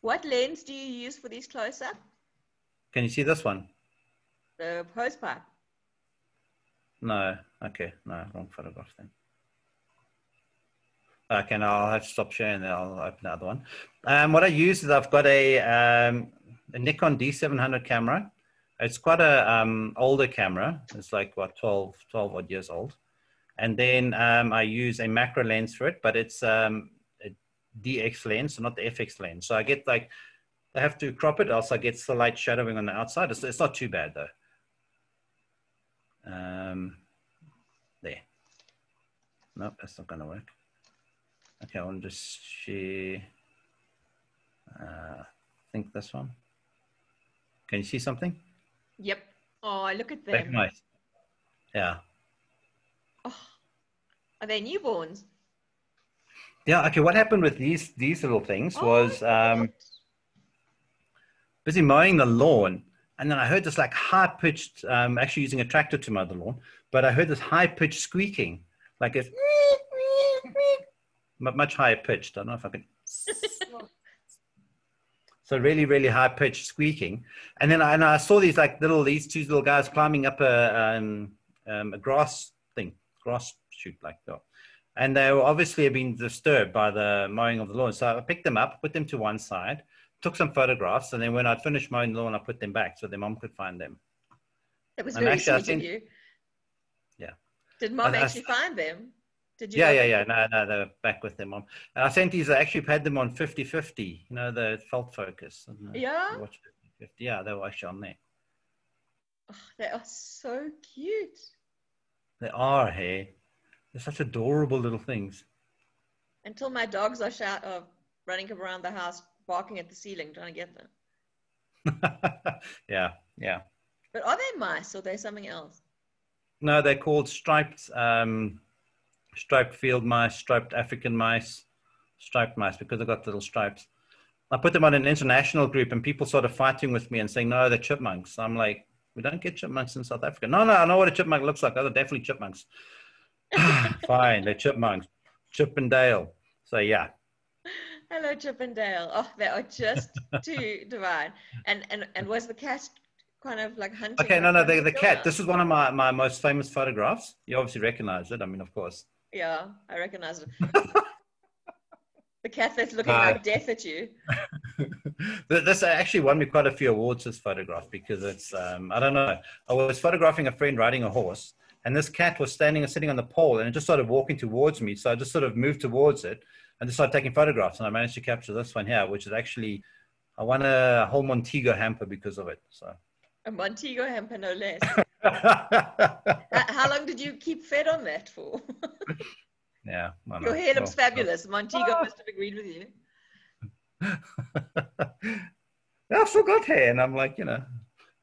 What lens do you use for these close-up? Can you see this one? The hose pipe. No, Okay, no, wrong photograph then. Okay, now I'll have to stop sharing that. I'll open the other one. What I use is I've got a Nikon D700 camera. It's quite a older camera. It's like, what, 12 odd years old. And then I use a macro lens for it, but it's a DX lens, so not the FX lens. So I get like, I have to crop it, else I get the light shadowing on the outside. It's not too bad though. There. Nope, that's not going to work. Okay, I want to just share. I think this one. Can you see something? Yep. Oh, look at them. Nice. Yeah. Oh, are they newborns? Yeah. Okay. What happened with these little things was busy mowing the lawn, and then I heard this like high pitched. Actually using a tractor to mow the lawn, but I heard this high pitched squeaking, like it's much higher pitched. I don't know if I can. So really, really high pitched squeaking, and then I saw these two little guys climbing up a grass shoot like that, and they were obviously been disturbed by the mowing of the lawn. So I picked them up, put them to one side, took some photographs, and then when I'd finished mowing the lawn, I put them back so their mom could find them. That was very sweet of you. Yeah. Did mom actually find them? Did you? Yeah. No, they were back with their mom. And I sent these. I actually had them on 50-50. You know, the felt focus. Yeah. Watch 50-50. Yeah, they were actually on there. Oh, they are so cute. They are. Hey, they're such adorable little things. Until my dogs are running around the house, barking at the ceiling, trying to get them. Yeah. But are they mice or are they something else? No, they're called striped field mice, striped African mice, striped mice, because they've got little stripes. I put them on an international group and people started fighting with me and saying, no, they're chipmunks. I'm like, we don't get chipmunks in South Africa. No, I know what a chipmunk looks like. Those are definitely chipmunks. Fine, they're chipmunks. Chip and Dale. So yeah. Hello, Chip and Dale. Oh, they are just too divine. And was the cat kind of like hunting? Okay, no, the cat. This is one of my most famous photographs. You obviously recognize it. I mean, of course. Yeah, I recognize it. The cat that's looking like death at you. This actually won me quite a few awards, this photograph, because it's, I don't know. I was photographing a friend riding a horse, and this cat was sitting on the pole, and it just started walking towards me. So I just sort of moved towards it and just started taking photographs, and I managed to capture this one here, which is actually, I won a whole Montego hamper because of it. So. A Montego hamper, no less. How long did you keep fed on that for? Yeah. Your hair looks fabulous. Montego must have agreed with you. I've still got hair, and I'm like,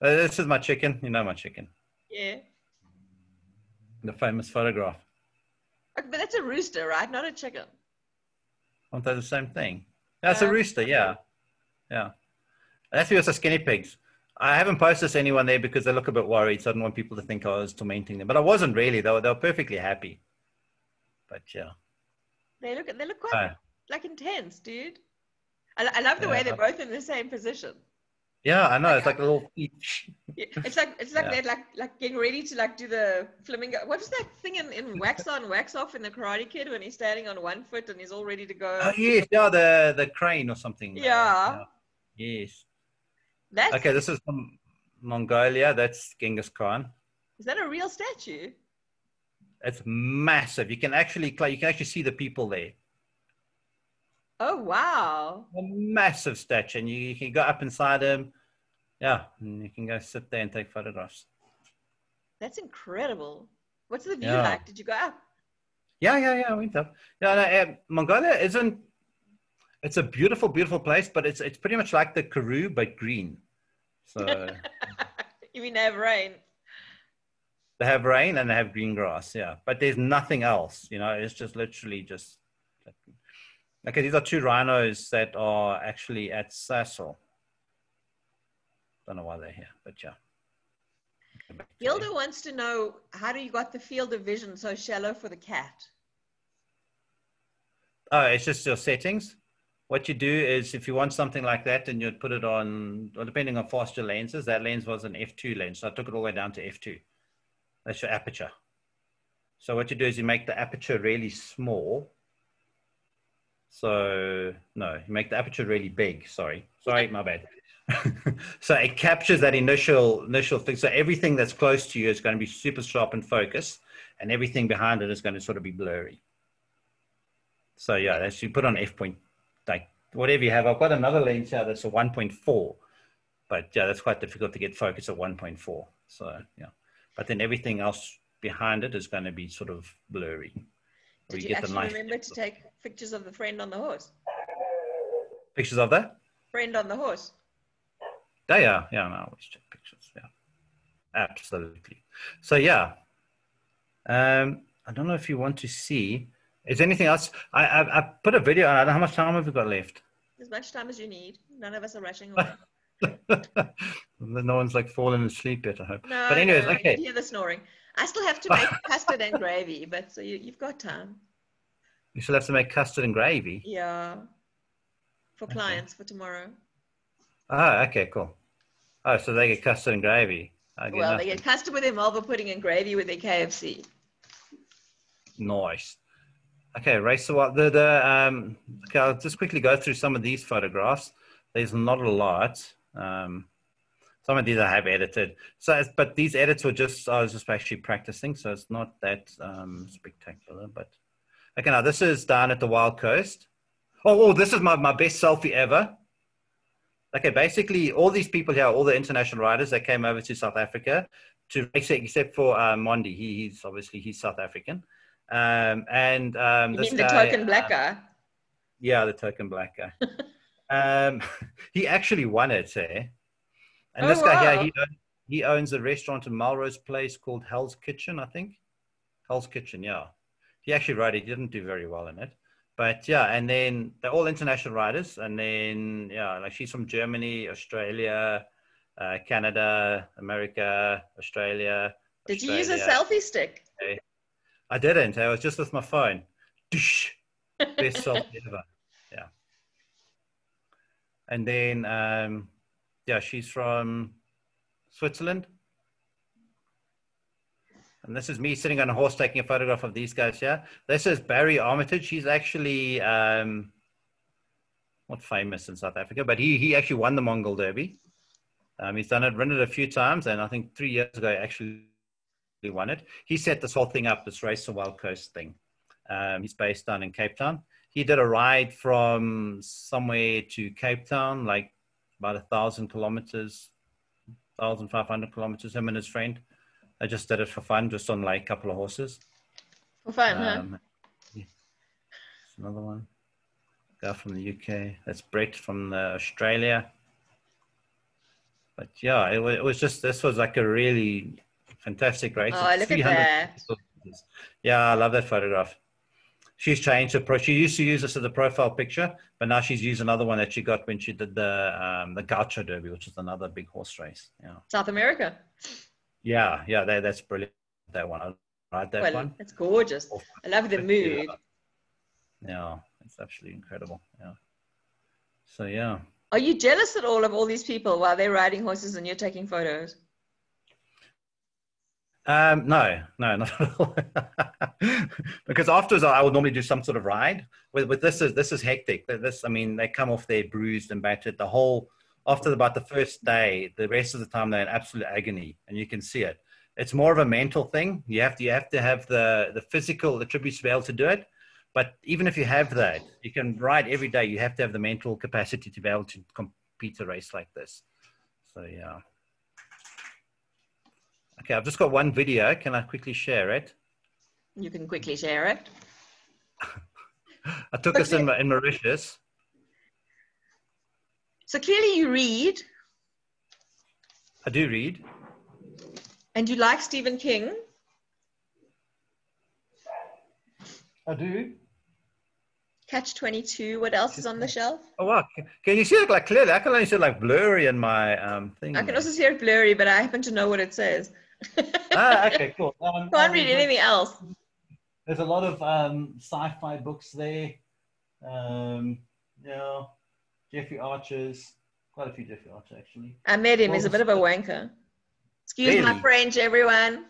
this is my chicken. You know my chicken. Yeah. The famous photograph. But that's a rooster, right? Not a chicken. Aren't they the same thing? That's a rooster, yeah. Yeah. That's because they're skinny pigs. I haven't posted this to anyone there because they look a bit worried, so I didn't want people to think I was tormenting them. But I wasn't really. They were perfectly happy. But yeah. They look quite like intense, dude. I love the way they're both in the same position. Yeah, I know. It's like a little. It's like they're like getting ready to do the flamingo. What is that thing in Wax On, Wax Off in the Karate Kid when he's standing on one foot and he's all ready to go? Oh yes, yeah, the crane or something. Yeah. Yes. Okay, this is from Mongolia. That's Genghis Khan. Is that a real statue? It's massive. You can actually see the people there. Oh wow! A massive statue, and you can go up inside him. Yeah, and you can go sit there and take photographs. That's incredible. What's the view like? Did you go up? Yeah, I went up. Yeah, no, Mongolia isn't. It's a beautiful, beautiful place, but it's pretty much like the Karoo, but green. So. You mean they have rain? They have rain and they have green grass, yeah. But there's nothing else, It's just literally just. Okay, these are two rhinos that are actually at Sasol. Don't know why they're here, but yeah. Gilda wants to know, how do you got the field of vision so shallow for the cat? Oh, it's just your settings. What you do is if you want something like that, then you'd put it on, or depending on fast your lenses, that lens was an f2 lens. So I took it all the way down to f2. That's your aperture. So what you do is you make the aperture really small. So no, you make the aperture really big. Sorry, my bad. So it captures that initial thing. So everything that's close to you is going to be super sharp and focused, and everything behind it is going to sort of be blurry. So yeah, that's, you put on f point, like whatever you have. I've got another lens here that's a 1.4, but yeah, that's quite difficult to get focus at 1.4. So yeah, but then everything else behind it is going to be sort of blurry. Did you actually remember to take pictures of the friend on the horse? Pictures of that? Friend on the horse. Yeah, no, I always check pictures. Yeah, absolutely. So yeah, I don't know if you want to see. Is there anything else? I put a video on. I don't know how much time have we got left. As much time as you need. None of us are rushing away. No one's like falling asleep yet, I hope. No, but anyways, no, okay. I hear the snoring. I still have to make custard and gravy, but so you've got time. You still have to make custard and gravy? Yeah. For clients for tomorrow. Oh, okay, cool. Oh, so they get custard and gravy. Well, they get custard with their Malva pudding and gravy with their KFC. Nice. Okay, race okay, I'll just quickly go through some of these photographs. There's not a lot. Some of these I have edited. So, but these edits were I was just actually practicing, so it's not that spectacular. But okay, now this is down at the Wild Coast. Oh, this is my best selfie ever. Okay, basically all these people here, all the international riders that came over to South Africa to race, except for Mandi. He's South African. You mean the token black guy? Yeah, the token black guy. He actually won it, eh? And this guy here, he owns a restaurant in Melrose Place called Hell's Kitchen, I think. Hell's Kitchen, yeah. He actually rode it. He didn't do very well in it. But yeah, and then they're all international riders. And then, yeah, like she's from Germany, Australia, Canada, America, Australia. Did you use a selfie stick? Okay. I didn't. I was just with my phone. Best selfie ever. Yeah. And then, yeah, she's from Switzerland. And this is me sitting on a horse taking a photograph of these guys here. This is Barry Armitage. He's actually not famous in South Africa, but he actually won the Mongol Derby. He's run it a few times, and I think 3 years ago he actually won it. He set this whole thing up, this Race the Wild Coast thing. He's based down in Cape Town. He did a ride from somewhere to Cape Town, like about 1,000 kilometers, 1,500 kilometers, him and his friend. I just did it for fun, just on like a couple of horses. For fun, huh? Yeah. Another one. Guy from the UK. That's Brett from Australia. But yeah, it was just, this was like a really fantastic race. Oh, look at that. Yeah, I love that photograph. She's changed her she used to use this as a profile picture, but now she's used another one that she got when she did the Gaucho Derby, which is another big horse race. Yeah. South America. Yeah, that's brilliant. That one. I like that one. It's gorgeous. I love the mood. Yeah, it's absolutely incredible. Yeah. So yeah. Are you jealous at all these people while they're riding horses and you're taking photos? No, not at all. Because afterwards, I would normally do some sort of ride. With this is hectic. I mean, they come off there bruised and battered. After about the first day, the rest of the time they're in absolute agony, and you can see it. It's more of a mental thing. You have to have the physical attributes to be able to do it. But even if you have that, you can ride every day. You have to have the mental capacity to be able to compete a race like this. So yeah. Okay, I've just got one video. Can I quickly share it? You can quickly share it. I took us in Mauritius. So clearly you read. I do read. And you like Stephen King? I do. Catch-22. What else is on the shelf? Oh, wow. Can you see it like clearly? I can only see it like blurry in my thing. I can also see it blurry, but I happen to know what it says. Okay, cool. Can't read anything else. There's a lot of sci-fi books there. Yeah, Jeffrey Archer's, quite a few Jeffrey Archer actually. I met him. He's a bit of a wanker. Excuse my French, everyone.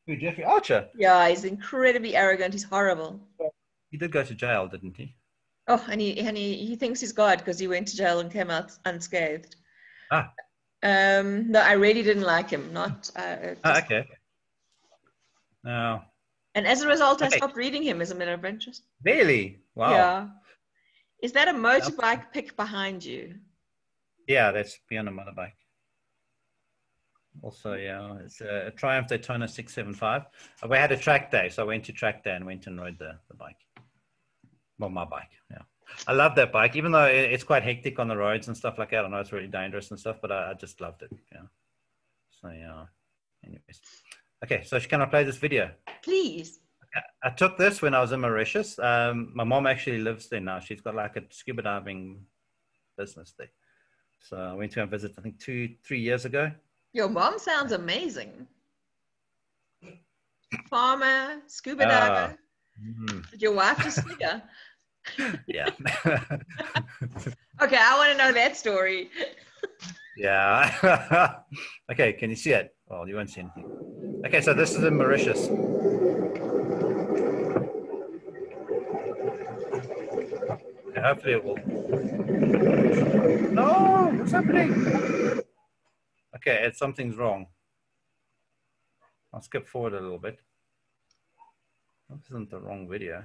Who, Jeffrey Archer? Yeah, he's incredibly arrogant. He's horrible. He did go to jail, didn't he? Oh, and he thinks he's God because he went to jail and came out unscathed. Ah. No, I really didn't like him. Okay. No. And as a result, I Okay. stopped reading him as a matter of interest. Really? Wow. Yeah. Is that a motorbike pic behind you? Yeah, that's me on a motorbike. Also, yeah, it's a Triumph Daytona 675. We had a track day, so I went to track day and went and rode the bike. Well, my bike, yeah. I love that bike, even though it's quite hectic on the roads and stuff like that. I know it's really dangerous and stuff, but I just loved it, yeah. So, yeah, anyways. Okay, so can I play this video? Please. I took this when I was in Mauritius. My mom actually lives there now. She's got like a scuba diving business there. So I went to her visit, I think 2-3 years ago. Your mom sounds amazing. Farmer, scuba diver. Did your wife just figure? Yeah. Okay, I want to know that story. Yeah. Okay, can you see it? Well, you won't see anything. Okay, so this is in Mauritius. Okay, hopefully it will. No, what's happening? Okay, something's wrong. I'll skip forward a little bit. This isn't the wrong video.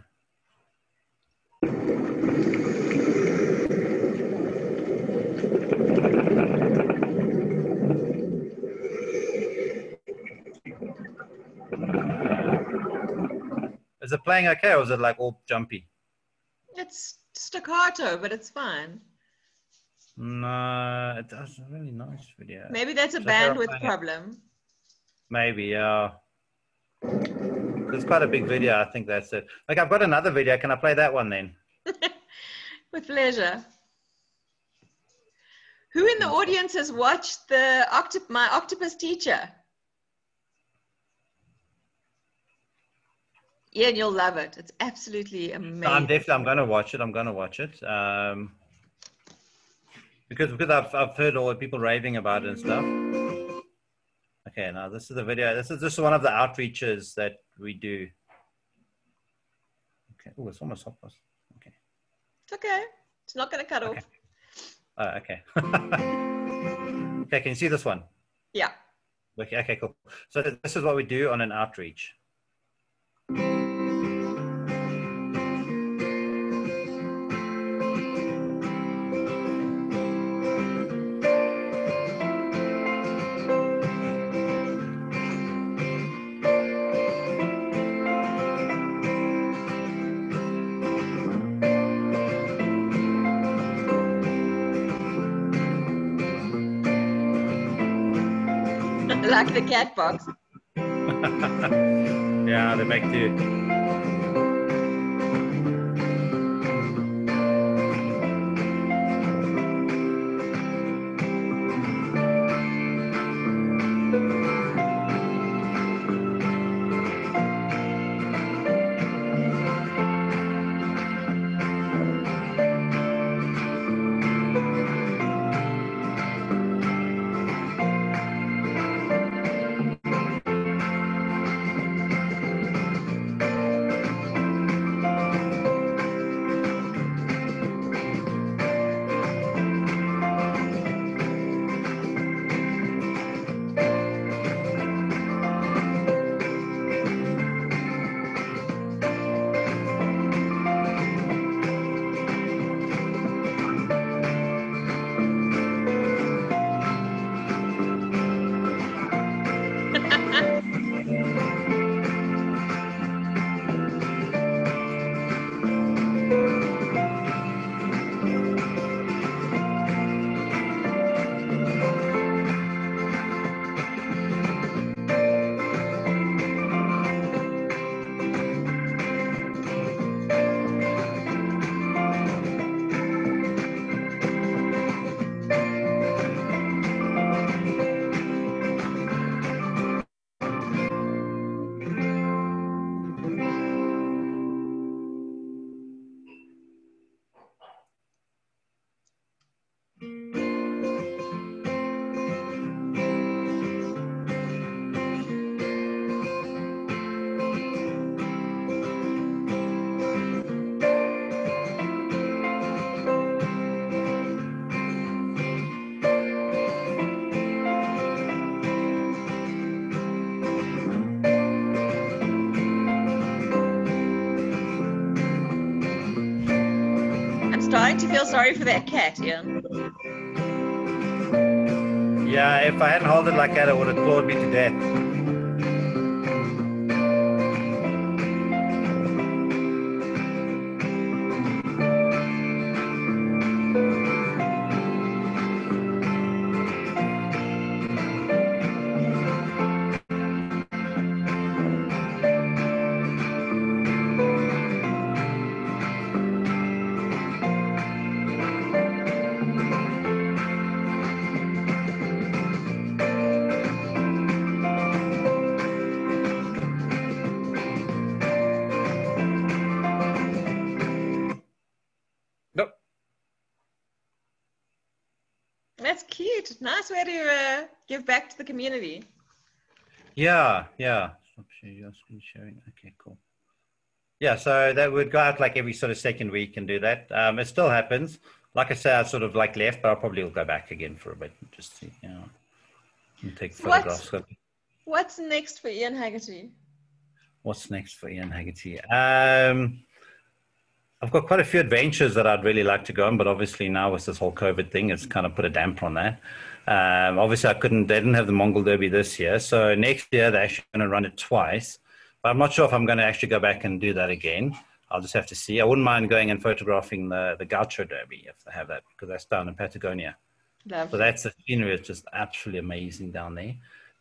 Is it playing okay, or is it like all jumpy? It's staccato, but it's fine. No, it does a really nice video. Maybe that's a bandwidth problem. Maybe, yeah. It's quite a big video. I think that's it. Like, I've got another video. Can I play that one then? With pleasure. Who in the audience has watched the My Octopus Teacher? Ian, you'll love it. It's absolutely amazing. I'm going to watch it. I'm going to watch it. Because I've heard all the people raving about it and stuff. Okay, now this is the video. This is one of the outreaches that we do. Okay. Oh, it's almost half past. Okay. It's okay. It's not going to cut off. Okay. Okay, can you see this one? Yeah. Okay, cool. So this is what we do on an outreach. Like the cat box. Yeah, they make do. starting to feel sorry for that cat, Ian. Yeah, if I hadn't held it like that, it would have clawed me to death. Nope. That's cute. Nice way to give back to the community. Yeah. Stop sharing. Okay, cool. Yeah, so that would go out like every sort of second week and do that. It still happens. Like I said, I sort of like left, but I'll probably will go back again for a bit and just see, and take photographs. What's next for Ian Haggerty? What's next for Ian Haggerty? I've got quite a few adventures that I'd really like to go on, but obviously now with this whole COVID thing, it's kind of put a damper on that. Obviously, they didn't have the Mongol Derby this year. So next year, they're actually going to run it twice. But I'm not sure if I'm going to actually go back and do that again. I'll just have to see. I wouldn't mind going and photographing the Gaucho Derby if they have that, because that's down in Patagonia. Lovely. So that's the scenery. It's just absolutely amazing down there.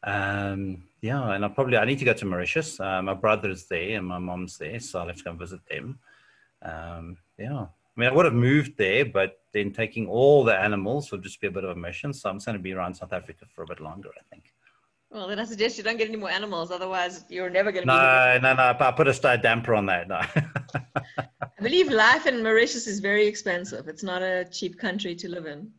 And I need to go to Mauritius. My brother's there and my mom's there, so I'll have to go and visit them. I mean, I would have moved there, but then taking all the animals would just be a bit of a mission. So I'm just going to be around South Africa for a bit longer, I think. Well, then I suggest you don't get any more animals. Otherwise, you're never going to No. I put a damper on that. No. I believe life in Mauritius is very expensive. It's not a cheap country to live in.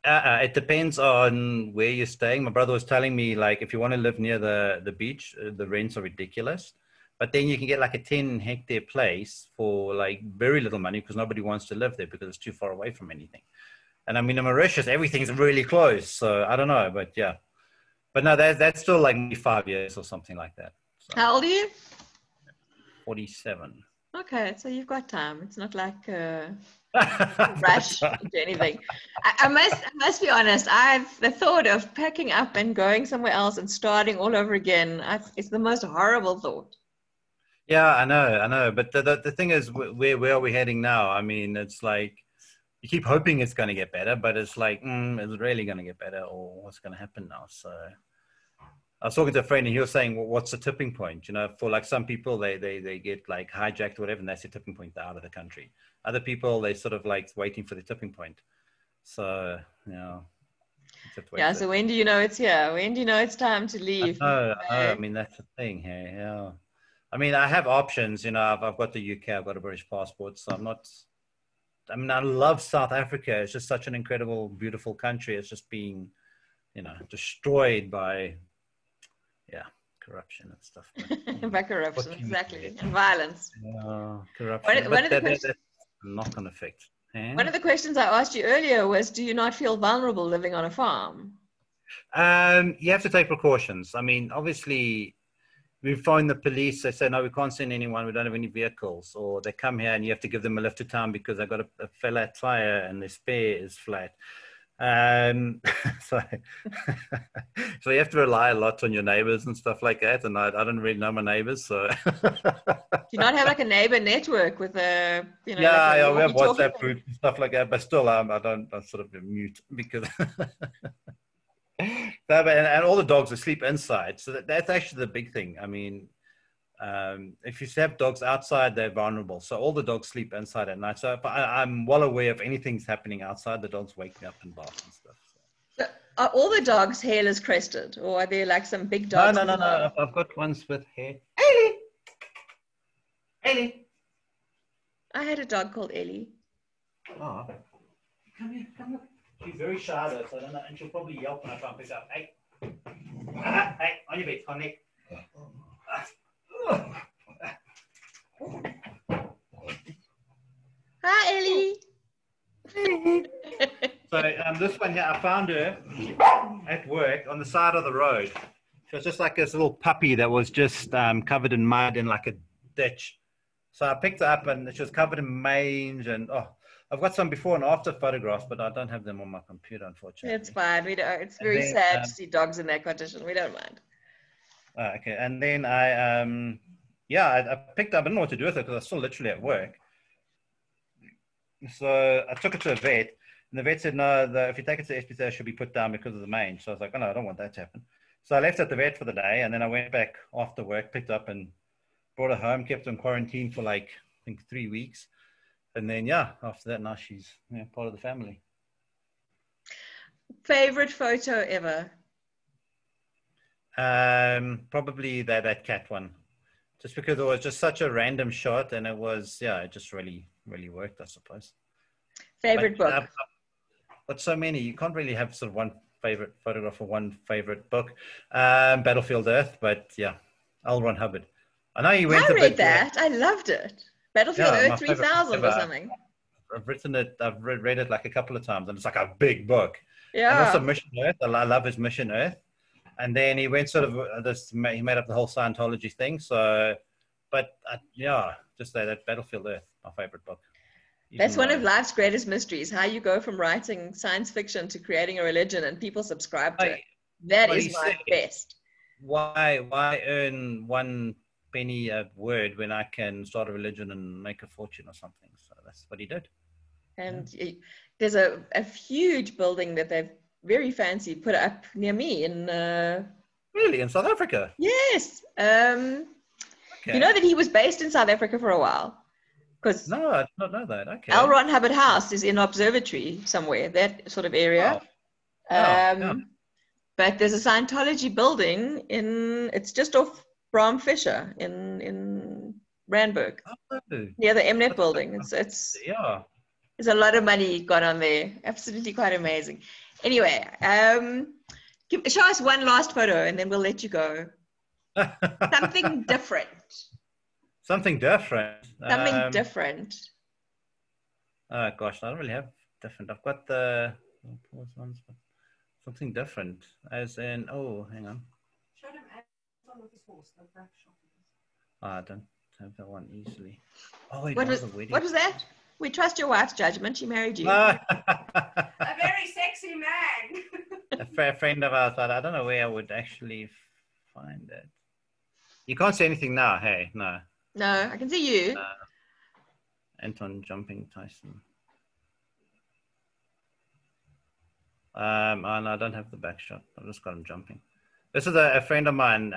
It depends on where you're staying. My brother was telling me, like, if you want to live near the beach, the rents are ridiculous. But then you can get like a 10-hectare place for like very little money because nobody wants to live there because it's too far away from anything. And I mean, in Mauritius, everything's really close. So I don't know, but yeah. But no, that's still like maybe 5 years or something like that. So, how old are you? 47. Okay, so you've got time. It's not like rush into anything. I must be honest. The thought of packing up and going somewhere else and starting all over again, it's the most horrible thought. Yeah, I know. But the thing is, where are we heading now? I mean, it's like you keep hoping it's going to get better, but it's like, is it really going to get better, or what's going to happen now? So I was talking to a friend and he was saying, well, what's the tipping point? For like some people, they get like hijacked or whatever, and that's the tipping point, they're out of the country. Other people, they sort of like waiting for the tipping point. So, so when do you know it's here? When do you know it's time to leave? I mean, that's the thing here. Yeah. I mean, I have options, I've got the UK, I've got a British passport. So I love South Africa. It's just such an incredible, beautiful country. It's just being, destroyed by, corruption and stuff. By corruption, exactly. And violence. Corruption. That's a knock-on effect. One of the questions I asked you earlier was, do you not feel vulnerable living on a farm? You have to take precautions. I mean, obviously, we find the police, they say, no, we can't send anyone, we don't have any vehicles. Or they come here and you have to give them a lift to town because they've got a flat tire and their spare is flat. So you have to rely a lot on your neighbors and stuff like that. And I don't really know my neighbors. So do you not have like a neighbor network with a, we have WhatsApp groups and stuff like that. But still, I sort of mute because... and all the dogs sleep inside, so that's actually the big thing. I mean, if you have dogs outside, they're vulnerable, so all the dogs sleep inside at night. So I'm well aware if anything's happening outside, the dogs wake me up and bark and stuff. So are all the dogs hairless crested, or are there like some big dogs? No. I've got ones with hair. Ellie. I had a dog called Ellie. Oh, come here. She's very shy though, so I don't know, and she'll probably yelp when I try and pick her up. Hey, hey, on your bed, on neck. Hi, Ellie. So this one here, I found her at work on the side of the road. She was just like this little puppy that was just covered in mud in like a ditch. So I picked her up and she was covered in mange and I I've got some before and after photographs, but I don't have them on my computer, unfortunately. It's fine. We don't. It's And very then, sad to see dogs in that condition. We don't mind. Okay, and then I picked up. I didn't know what to do with it because I was still literally at work. So I took it to a vet, and the vet said, no, if you take it to SPCA, it should be put down because of the mange. So I was like, oh, no, I don't want that to happen. So I left at the vet for the day, and then I went back after work, picked up and brought her home, kept her in quarantine for like, I think 3 weeks. And then, after that, now she's part of the family. Favorite photo ever? Probably that cat one. Just because it was just such a random shot, and it was, it just really, really worked, I suppose. Favorite book? But so many, you can't really have sort of one favorite photograph or one favorite book. Battlefield Earth, but L. Ron Hubbard. I know you went. I read that. I loved it. Battlefield Earth 3000 or something. I've written it. I've read it like a couple of times, and it's like a big book. Yeah. And also Mission Earth. I love his Mission Earth. And then he went sort of he made up the whole Scientology thing. So, but just that Battlefield Earth, my favorite book. That's one of life's greatest mysteries, how you go from writing science fiction to creating a religion and people subscribe to it. That is my best. Why earn one penny a word when I can start a religion and make a fortune or something? So that's what he did. And there's a huge building that they've very fancy put up near me in... Really? In South Africa? Yes. Okay. You know that he was based in South Africa for a while? No, I did not know that. Okay. L. Ron Hubbard House is in Observatory somewhere, that sort of area. Oh. But there's a Scientology building it's just off Bram Fisher in Randburg, near the Mnet building. There's a lot of money gone on there. Absolutely quite amazing. Anyway, show us one last photo and then we'll let you go. Something different. Something different. Something different. Oh gosh, I don't really have different. I've got the ones, but something different. As in, hang on. Show them with his horse, the back shot. I don't have that one easly. Oh wait, what was that? We trust your wife's judgment. She married you. A very sexy man. A friend of ours, but I don't know where I would actually find it. You can't see anything now, hey? No. No, I can see you. Anton jumping Tyson. And I don't have the back shot. I've just got him jumping. This is a friend of mine.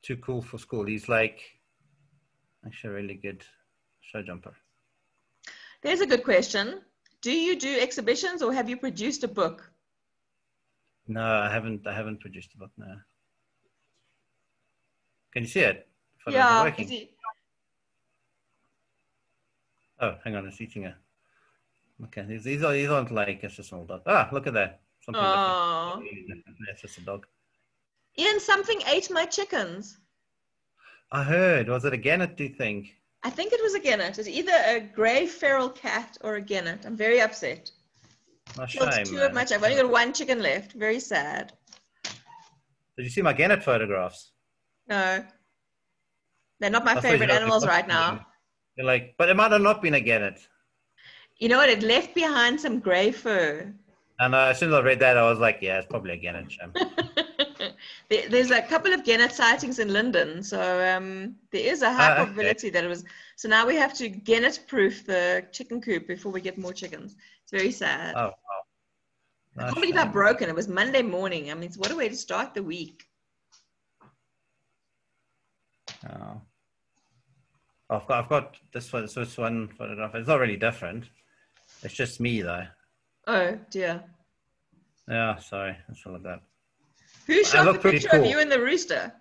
Too cool for school. He's like actually a really good show jumper. There's a good question. Do you do exhibitions or have you produced a book? No, I haven't produced a book. No. Can you see it? Yeah. Oh, hang on, it's eating a. Okay, these aren't like it's just an old dog. Ah, look at that. Something different. It's just a dog. Ian, something ate my chickens. I heard. Was it a gannet, do you think? I think it was a gannet. It's either a grey feral cat or a gannet. I'm very upset. No shame. Too much. I've only got one chicken left. Very sad. Did you see my gannet photographs? No. They're not my favorite animals right now. You're like, but it might have not been a gannet. You know what? It left behind some grey fur. And as soon as I read that, I was like, yeah, it's probably a gannet. There's a couple of gannet sightings in Linden. So there is a high probability that it was. So now we have to gannet-proof the chicken coop before we get more chickens. It's very sad. Oh, wow. I can't believe how broken. It was Monday morning. I mean, what a way to start the week. Oh. I've got this one photograph. It's not really different. It's just me though. Oh dear. Yeah, sorry. That's all of that. Who shot the picture of you and the rooster?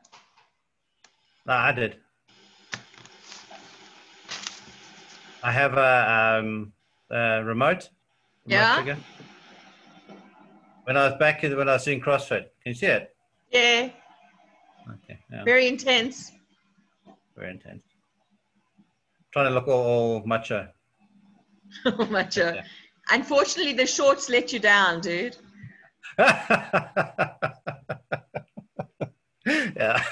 No, I did. I have a remote. Yeah. Trigger. When I was doing CrossFit, can you see it? Yeah. Okay. Yeah. Very intense. Very intense. Trying to look all macho. Macho. Yeah. Unfortunately, the shorts let you down, dude. Yeah.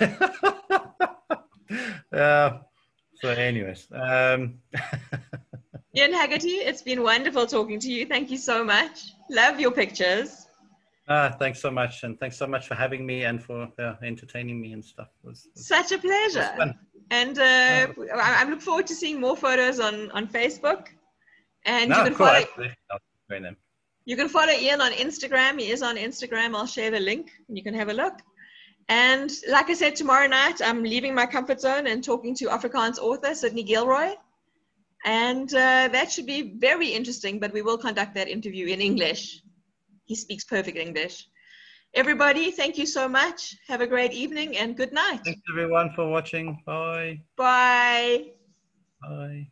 Yeah. So anyways. Ian Haggerty, it's been wonderful talking to you. Thank you so much. Love your pictures. Thanks so much. And thanks so much for having me and for entertaining me and stuff. Such a pleasure. Fun. And I look forward to seeing more photos on Facebook. And you can cool. follow. I'll join them. You can follow Ian on Instagram. He is on Instagram. I'll share the link and you can have a look. And like I said, tomorrow night, I'm leaving my comfort zone and talking to Afrikaans author Sydney Gilroy. And that should be very interesting, but we will conduct that interview in English. He speaks perfect English. Everybody, thank you so much. Have a great evening and good night. Thanks everyone for watching. Bye. Bye. Bye.